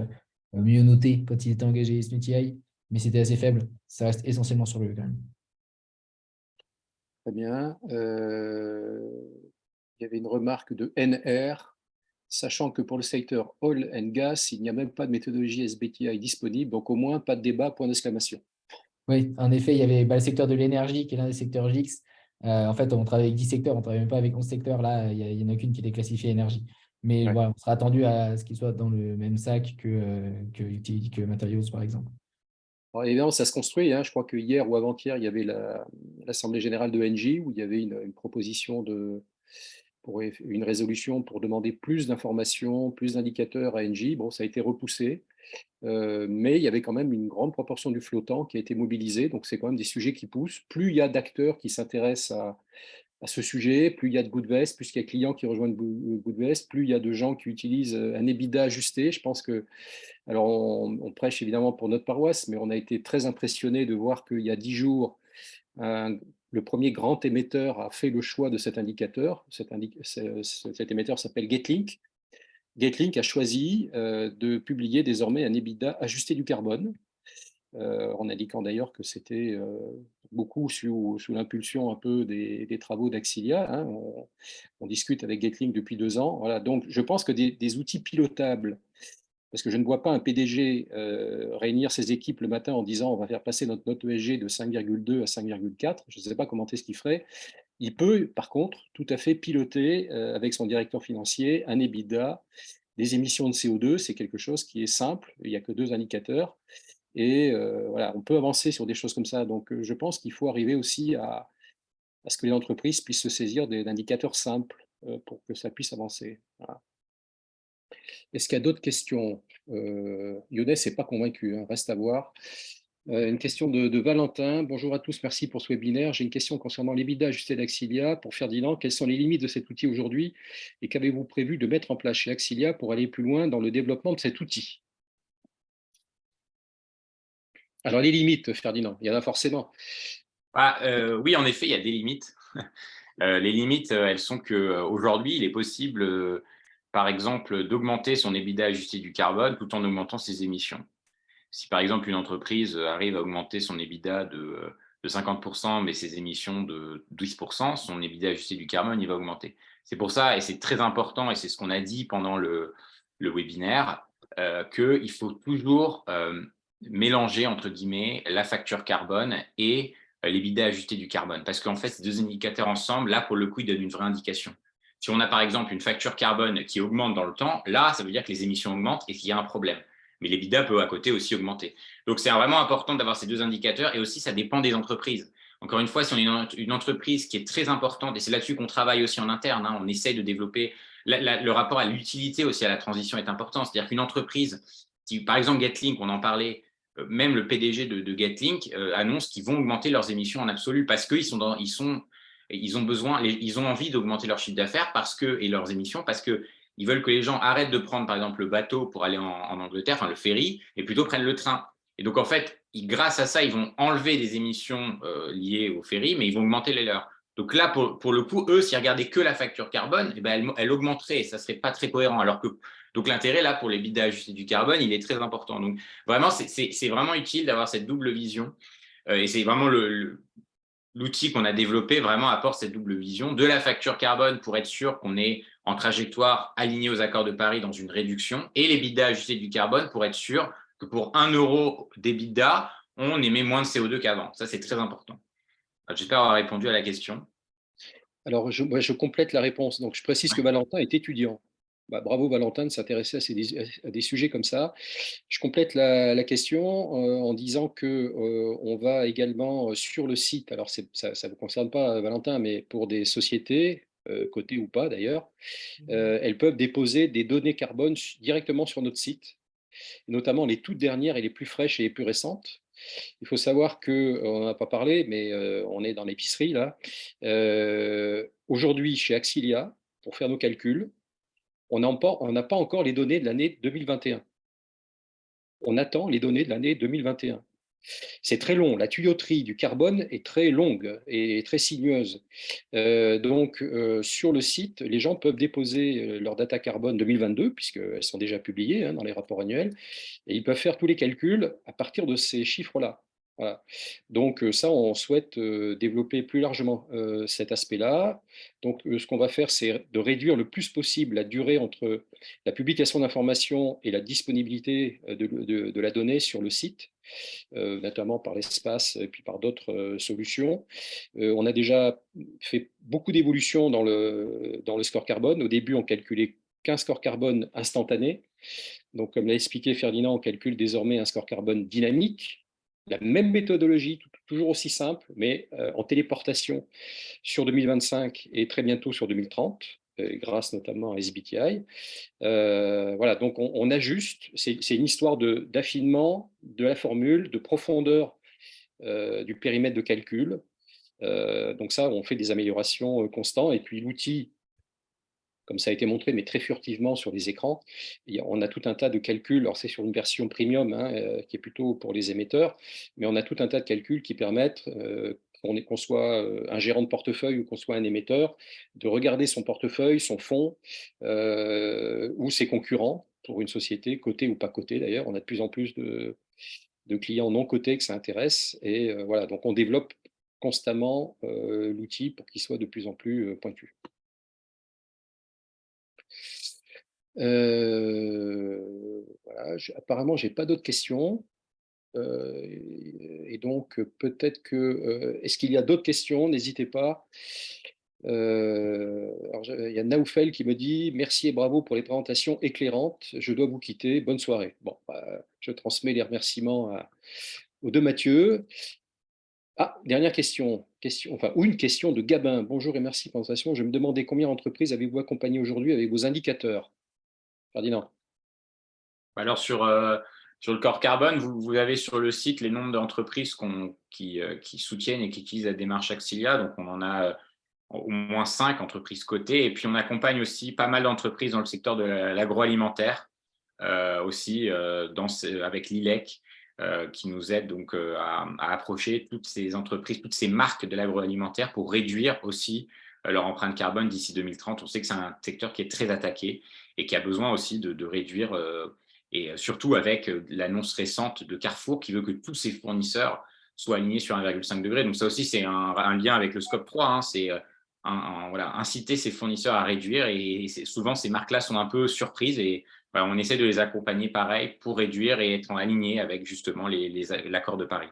mieux notés quand ils étaient engagés SBTI, mais c'était assez faible. Ça reste essentiellement sur le E quand même. Très bien. Il y avait une remarque de NR, sachant que pour le secteur oil and gas, il n'y a même pas de méthodologie SBTI disponible, donc au moins pas de débat, point d'exclamation. Oui, en effet, il y avait le secteur de l'énergie qui est l'un des secteurs GIX. En fait, on travaille avec 10 secteurs, on ne travaille même pas avec 11 secteurs. Là, il n'y en a qu'une qui était classifiée énergie. Mais Ouais. voilà, on sera attendu à ce qu'il soit dans le même sac que Materials, par exemple. Alors, évidemment, ça se construit, hein. Je crois que hier ou avant-hier, il y avait l'Assemblée générale de Engie où il y avait une proposition pour une résolution pour demander plus d'informations, plus d'indicateurs à Engie. Bon, ça a été repoussé. Mais il y avait quand même une grande proportion du flottant qui a été mobilisé, donc c'est quand même des sujets qui poussent. Plus il y a d'acteurs qui s'intéressent à ce sujet, plus il y a de Goodvest, plus il y a de clients qui rejoignent Goodvest, plus il y a de gens qui utilisent un EBITDA ajusté. Je pense que, alors on prêche évidemment pour notre paroisse, mais on a été très impressionnés de voir qu'il y a 10 jours, le premier grand émetteur a fait le choix de cet indicateur. Cet émetteur s'appelle Getlink. Getlink a choisi de publier désormais un EBITDA ajusté du carbone, en indiquant d'ailleurs que c'était beaucoup sous l'impulsion un peu des travaux d'Axilia. Hein. On discute avec Getlink depuis 2 ans. Voilà. Donc je pense que des outils pilotables, parce que je ne vois pas un PDG réunir ses équipes le matin en disant on va faire passer notre note ESG de 5,2 à 5,4. Je ne sais pas comment est-ce qu'il ferait. Il peut, par contre, tout à fait piloter avec son directeur financier un EBITDA. Les émissions de CO2, c'est quelque chose qui est simple, il n'y a que 2 indicateurs. Et voilà, on peut avancer sur des choses comme ça. Donc, je pense qu'il faut arriver aussi à ce que les entreprises puissent se saisir d'indicateurs simples pour que ça puisse avancer. Voilà. Est-ce qu'il y a d'autres questions? Younes n'est pas convaincu, hein, reste à voir. Une question de Valentin. Bonjour à tous, merci pour ce webinaire. J'ai une question concernant l'EBITDA ajusté d'Axilia. Pour Ferdinand, quelles sont les limites de cet outil aujourd'hui et qu'avez-vous prévu de mettre en place chez Axilia pour aller plus loin dans le développement de cet outil? Alors, les limites, Ferdinand, il y en a forcément. Oui, en effet, il y a des limites. Les limites, elles sont qu'aujourd'hui, il est possible par exemple, d'augmenter son EBITDA ajusté du carbone tout en augmentant ses émissions. Si par exemple une entreprise arrive à augmenter son EBITDA de 50%, mais ses émissions de 12%, son EBITDA ajusté du carbone, il va augmenter. C'est pour ça, et c'est très important, et c'est ce qu'on a dit pendant le webinaire, qu'il faut toujours mélanger, entre guillemets, la facture carbone et l'EBITDA ajusté du carbone. Parce qu'en fait, ces deux indicateurs ensemble, là, pour le coup, ils donnent une vraie indication. Si on a par exemple une facture carbone qui augmente dans le temps, là, ça veut dire que les émissions augmentent et qu'il y a un problème. Mais l'EBITDA peut à côté aussi augmenter. Donc, c'est vraiment important d'avoir ces deux indicateurs et aussi, ça dépend des entreprises. Encore une fois, si on est une entreprise qui est très importante, et c'est là-dessus qu'on travaille aussi en interne, on essaye de développer le rapport à l'utilité aussi à la transition est important. C'est-à-dire qu'une entreprise, par exemple Getlink, on en parlait, même le PDG de Getlink annonce qu'ils vont augmenter leurs émissions en absolu parce qu'ils ont envie d'augmenter leur chiffre d'affaires et leurs émissions parce qu'ils veulent que les gens arrêtent de prendre, par exemple, le bateau pour aller en Angleterre, enfin le ferry, et plutôt prennent le train. Et donc, en fait, grâce à ça, ils vont enlever des émissions liées au ferry, mais ils vont augmenter les leurs. Donc là, pour le coup, eux, s'ils regardaient que la facture carbone, elle augmenterait et ça ne serait pas très cohérent. Donc l'intérêt, là, pour les bidas ajustés du carbone, il est très important. Donc vraiment, c'est vraiment utile d'avoir cette double vision. Et c'est vraiment l'outil qu'on a développé vraiment apporte cette double vision de la facture carbone pour être sûr qu'on est en trajectoire alignée aux accords de Paris dans une réduction et les bidas ajustés du carbone pour être sûr que pour 1 euro d'EBITDA, on émet moins de CO2 qu'avant. Ça, c'est très important. J'espère avoir répondu à la question. Alors, je complète la réponse. Donc, je précise que Valentin est étudiant. Bravo Valentin de s'intéresser à des sujets comme ça. Je complète la question en disant que on va également sur le site, alors ça ne vous concerne pas Valentin, mais pour des sociétés, cotées ou pas d'ailleurs, elles peuvent déposer des données carbone directement sur notre site, notamment les toutes dernières et les plus fraîches et les plus récentes. Il faut savoir qu'on n'en a pas parlé, mais on est dans l'épicerie là. Aujourd'hui, chez Axilia, pour faire nos calculs, on n'a pas encore les données de l'année 2021. On attend les données de l'année 2021. C'est très long. La tuyauterie du carbone est très longue et très sinueuse. Donc, sur le site, les gens peuvent déposer leur data carbone 2022, puisqu'elles sont déjà publiées dans les rapports annuels, et ils peuvent faire tous les calculs à partir de ces chiffres-là. Voilà. Donc ça, on souhaite développer plus largement cet aspect-là. Donc ce qu'on va faire, c'est de réduire le plus possible la durée entre la publication d'informations et la disponibilité de la donnée sur le site, notamment par l'espace et puis par d'autres solutions. On a déjà fait beaucoup d'évolutions dans le score carbone. Au début, on calculait qu'un score carbone instantané. Donc, comme l'a expliqué Ferdinand, on calcule désormais un score carbone dynamique. La même méthodologie, toujours aussi simple, mais en téléportation sur 2025 et très bientôt sur 2030, grâce notamment à SBTI. Voilà, donc on ajuste, c'est une histoire d'affinement de la formule, de profondeur du périmètre de calcul. Donc ça, on fait des améliorations constantes. Et puis l'outil, comme ça a été montré, mais très furtivement sur les écrans. On a tout un tas de calculs, alors c'est sur une version premium, qui est plutôt pour les émetteurs, mais on a tout un tas de calculs qui permettent, qu'on soit un gérant de portefeuille ou qu'on soit un émetteur, de regarder son portefeuille, son fonds, ou ses concurrents, pour une société, cotée ou pas cotée d'ailleurs. On a de plus en plus de clients non cotés que ça intéresse. Et voilà, donc on développe constamment l'outil pour qu'il soit de plus en plus pointu. Voilà, apparemment, je n'ai pas d'autres questions. Et donc, peut-être que... est-ce qu'il y a d'autres questions? N'hésitez pas. Alors, il y a Naoufel qui me dit « Merci et bravo pour les présentations éclairantes. Je dois vous quitter. Bonne soirée. » Bon, je transmets les remerciements aux deux Mathieu. Ah, dernière question, ou une question de Gabin. Bonjour et merci pour la présentation. Je me demandais combien d'entreprises avez-vous accompagné aujourd'hui avec vos indicateurs? Ferdinand. Alors, sur le corps carbone, vous avez sur le site les nombres d'entreprises qui soutiennent et qui utilisent la démarche Axilia. Donc, on en a au moins 5 entreprises cotées. Et puis, on accompagne aussi pas mal d'entreprises dans le secteur de l'agroalimentaire, aussi avec l'ILEC, qui nous aide donc à approcher toutes ces entreprises, toutes ces marques de l'agroalimentaire pour réduire aussi leur empreinte carbone d'ici 2030. On sait que c'est un secteur qui est très attaqué et qui a besoin aussi de réduire, et surtout avec l'annonce récente de Carrefour qui veut que tous ses fournisseurs soient alignés sur 1,5 degré. Donc ça aussi, c'est un lien avec le scope 3, hein, c'est voilà, inciter ses fournisseurs à réduire, et souvent ces marques-là sont un peu surprises, et voilà, on essaie de les accompagner pareil pour réduire et être en aligné avec justement l'accord de Paris.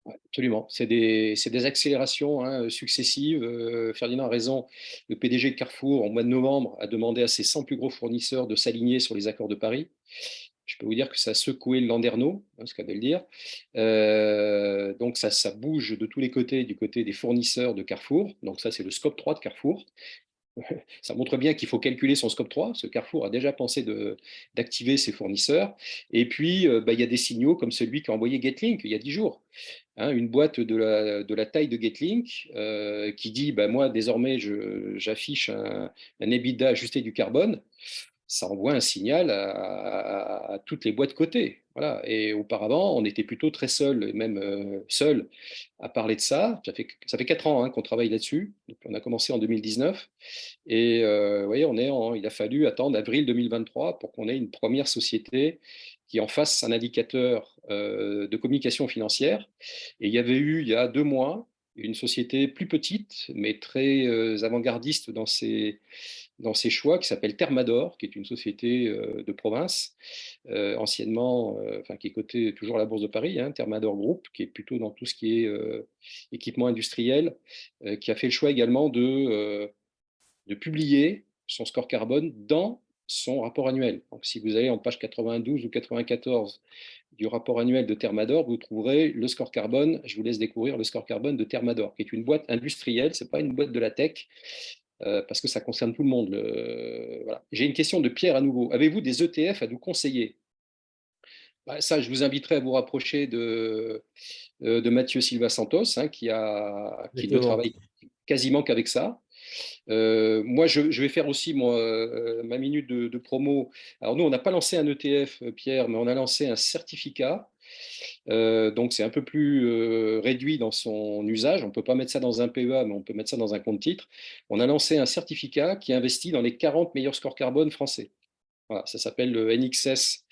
Ouais, absolument. C'est des accélérations, hein, successives. Ferdinand a raison. Le PDG de Carrefour, en mois de novembre, a demandé à ses 100 plus gros fournisseurs de s'aligner sur les accords de Paris. Je peux vous dire que ça a secoué le landerneau, hein, ce qu'elle veut le dire. Donc ça bouge de tous les côtés, du côté des fournisseurs de Carrefour. Donc ça, c'est le scope 3 de Carrefour. Ça montre bien qu'il faut calculer son scope 3. Ce Carrefour a déjà pensé d'activer ses fournisseurs. Et puis, il y a des signaux comme celui qu'a envoyé Getlink il y a 10 jours. Hein, une boîte de la taille de Getlink qui dit moi, désormais, j'affiche un EBITDA ajusté du carbone. Ça envoie un signal à toutes les boîtes cotées. Voilà. Et auparavant, on était plutôt très seul, même seul, à parler de ça. Ça fait 4 ans, hein, qu'on travaille là-dessus. On a commencé en 2019. Et vous voyez, il a fallu attendre avril 2023 pour qu'on ait une première société qui en fasse un indicateur de communication financière. Et il y avait eu, il y a 2 mois, une société plus petite, mais très avant-gardiste dans ses choix, qui s'appelle Thermador, qui est une société de province, anciennement, qui est cotée toujours à la Bourse de Paris, hein, Thermador Group, qui est plutôt dans tout ce qui est équipement industriel, qui a fait le choix également de publier son score carbone dans son rapport annuel. Donc, si vous allez en page 92 ou 94 du rapport annuel de Thermador, vous trouverez le score carbone. Je vous laisse découvrir le score carbone de Thermador, qui est une boîte industrielle, ce n'est pas une boîte de la tech, parce que ça concerne tout le monde. Voilà. J'ai une question de Pierre à nouveau. Avez-vous des ETF à nous conseiller? Ça, je vous inviterai à vous rapprocher de Mathieu Silva Santos, hein, qui ne travaille quasiment qu'avec ça. Moi, je vais faire aussi ma minute de promo. Alors nous, on n'a pas lancé un ETF, Pierre, mais on a lancé un certificat. Donc c'est un peu plus réduit dans son usage. On ne peut pas mettre ça dans un PEA, mais on peut mettre ça dans un compte titre. On a lancé un certificat qui investit dans les 40 meilleurs scores carbone français. Voilà, ça s'appelle le NXS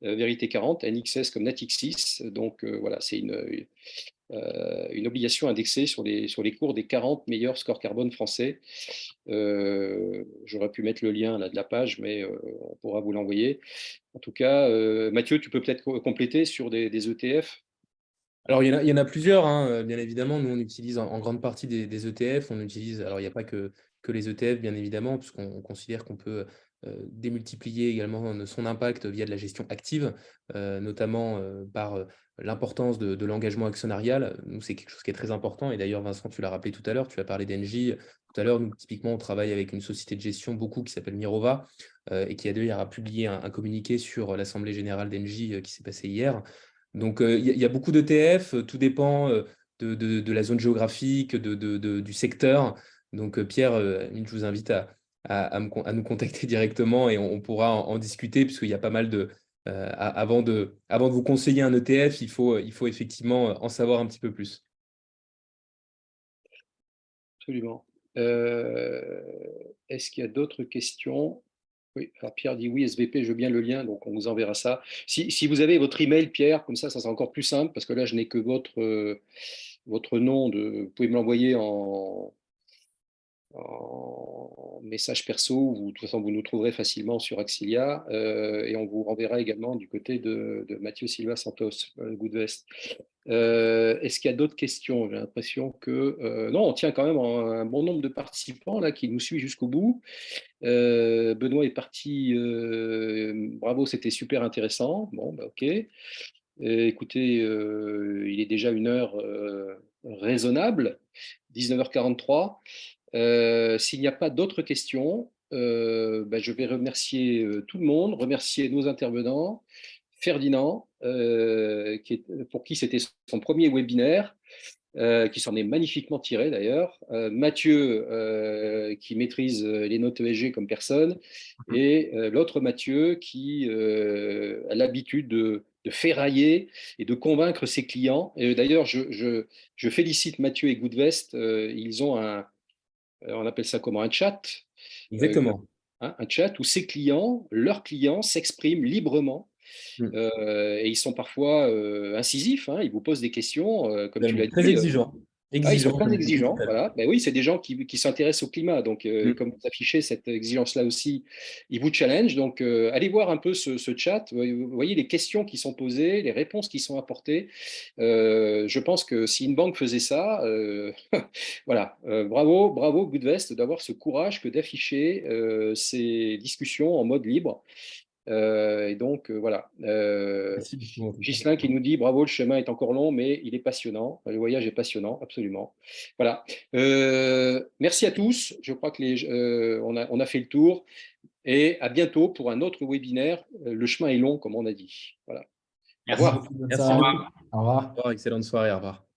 Vérité 40, NXS comme Natixis. Donc voilà, c'est une obligation indexée sur les cours des 40 meilleurs scores carbone français. J'aurais pu mettre le lien là, de la page, mais on pourra vous l'envoyer. En tout cas, Mathieu, tu peux peut-être compléter sur des ETF. Alors, il y en a plusieurs, hein, bien évidemment. Nous, on utilise en grande partie des ETF. On utilise, alors, il n'y a pas que les ETF, bien évidemment, puisqu'on considère qu'on peut démultiplier également son impact via de la gestion active, notamment par l'importance de l'engagement actionnarial. Nous, c'est quelque chose qui est très important. Et d'ailleurs, Vincent, tu l'as rappelé tout à l'heure, tu as parlé d'Engie. Tout à l'heure, nous, typiquement, on travaille avec une société de gestion qui s'appelle Mirova, et qui a d'ailleurs publié un communiqué sur l'Assemblée générale d'Engie qui s'est passée hier. Donc, il y a beaucoup d'ETF, tout dépend de la zone géographique, du secteur. Donc, Pierre, je vous invite à nous contacter directement, et on pourra en discuter, puisqu'il y a pas mal de… avant de vous conseiller un ETF, il faut effectivement en savoir un petit peu plus. Absolument. Est-ce qu'il y a d'autres questions? Oui, alors Pierre dit oui, SVP, je veux bien le lien, donc on vous enverra ça. Si vous avez votre email, Pierre, comme ça sera encore plus simple, parce que là, je n'ai que votre nom. Vous pouvez me l'envoyer en message perso, ou de toute façon, vous nous trouverez facilement sur Axilia, et on vous renverra également du côté de Mathieu Silva Santos, Goodvest. Est-ce qu'il y a d'autres questions? J'ai l'impression que… non, on tient quand même un bon nombre de participants là, qui nous suivent jusqu'au bout. Benoît est parti. Bravo, c'était super intéressant. Bon, ok. Écoutez, il est déjà une heure raisonnable, 19h43. S'il n'y a pas d'autres questions, je vais remercier tout le monde, remercier nos intervenants. Ferdinand, pour qui c'était son premier webinaire, qui s'en est magnifiquement tiré d'ailleurs. Mathieu, qui maîtrise les notes ESG comme personne. Et l'autre Mathieu, qui a l'habitude de ferrailler et de convaincre ses clients. Et d'ailleurs, je félicite Mathieu et Goodvest. Ils ont on appelle ça comment, un chat, Exactement. un chat où ses clients, leurs clients s'expriment librement. Et ils sont parfois incisifs, hein, ils vous posent des questions, comme tu l'as dit. Très exigeant. Ils sont Exigeant, très comme tu dis tout exigeants, à l'heure. voilà. Ben oui, c'est des gens qui s'intéressent au climat. Donc, comme vous affichez cette exigence-là aussi, ils vous challenge. Donc, allez voir un peu ce chat. Vous voyez les questions qui sont posées, les réponses qui sont apportées. Je pense que si une banque faisait ça, voilà, bravo, bravo Goodvest d'avoir ce courage que d'afficher ces discussions en mode libre. Et donc, voilà. Merci beaucoup, en tout cas. Ghislain qui nous dit bravo, le chemin est encore long, mais il est passionnant. Le voyage est passionnant, absolument. Voilà. Merci à tous. Je crois que on a fait le tour. Et à bientôt pour un autre webinaire. Le chemin est long, comme on a dit. Voilà. Au Merci revoir. beaucoup. Bonne Merci soirée. Au beaucoup. revoir. Au revoir. Au revoir, excellente soirée, au revoir.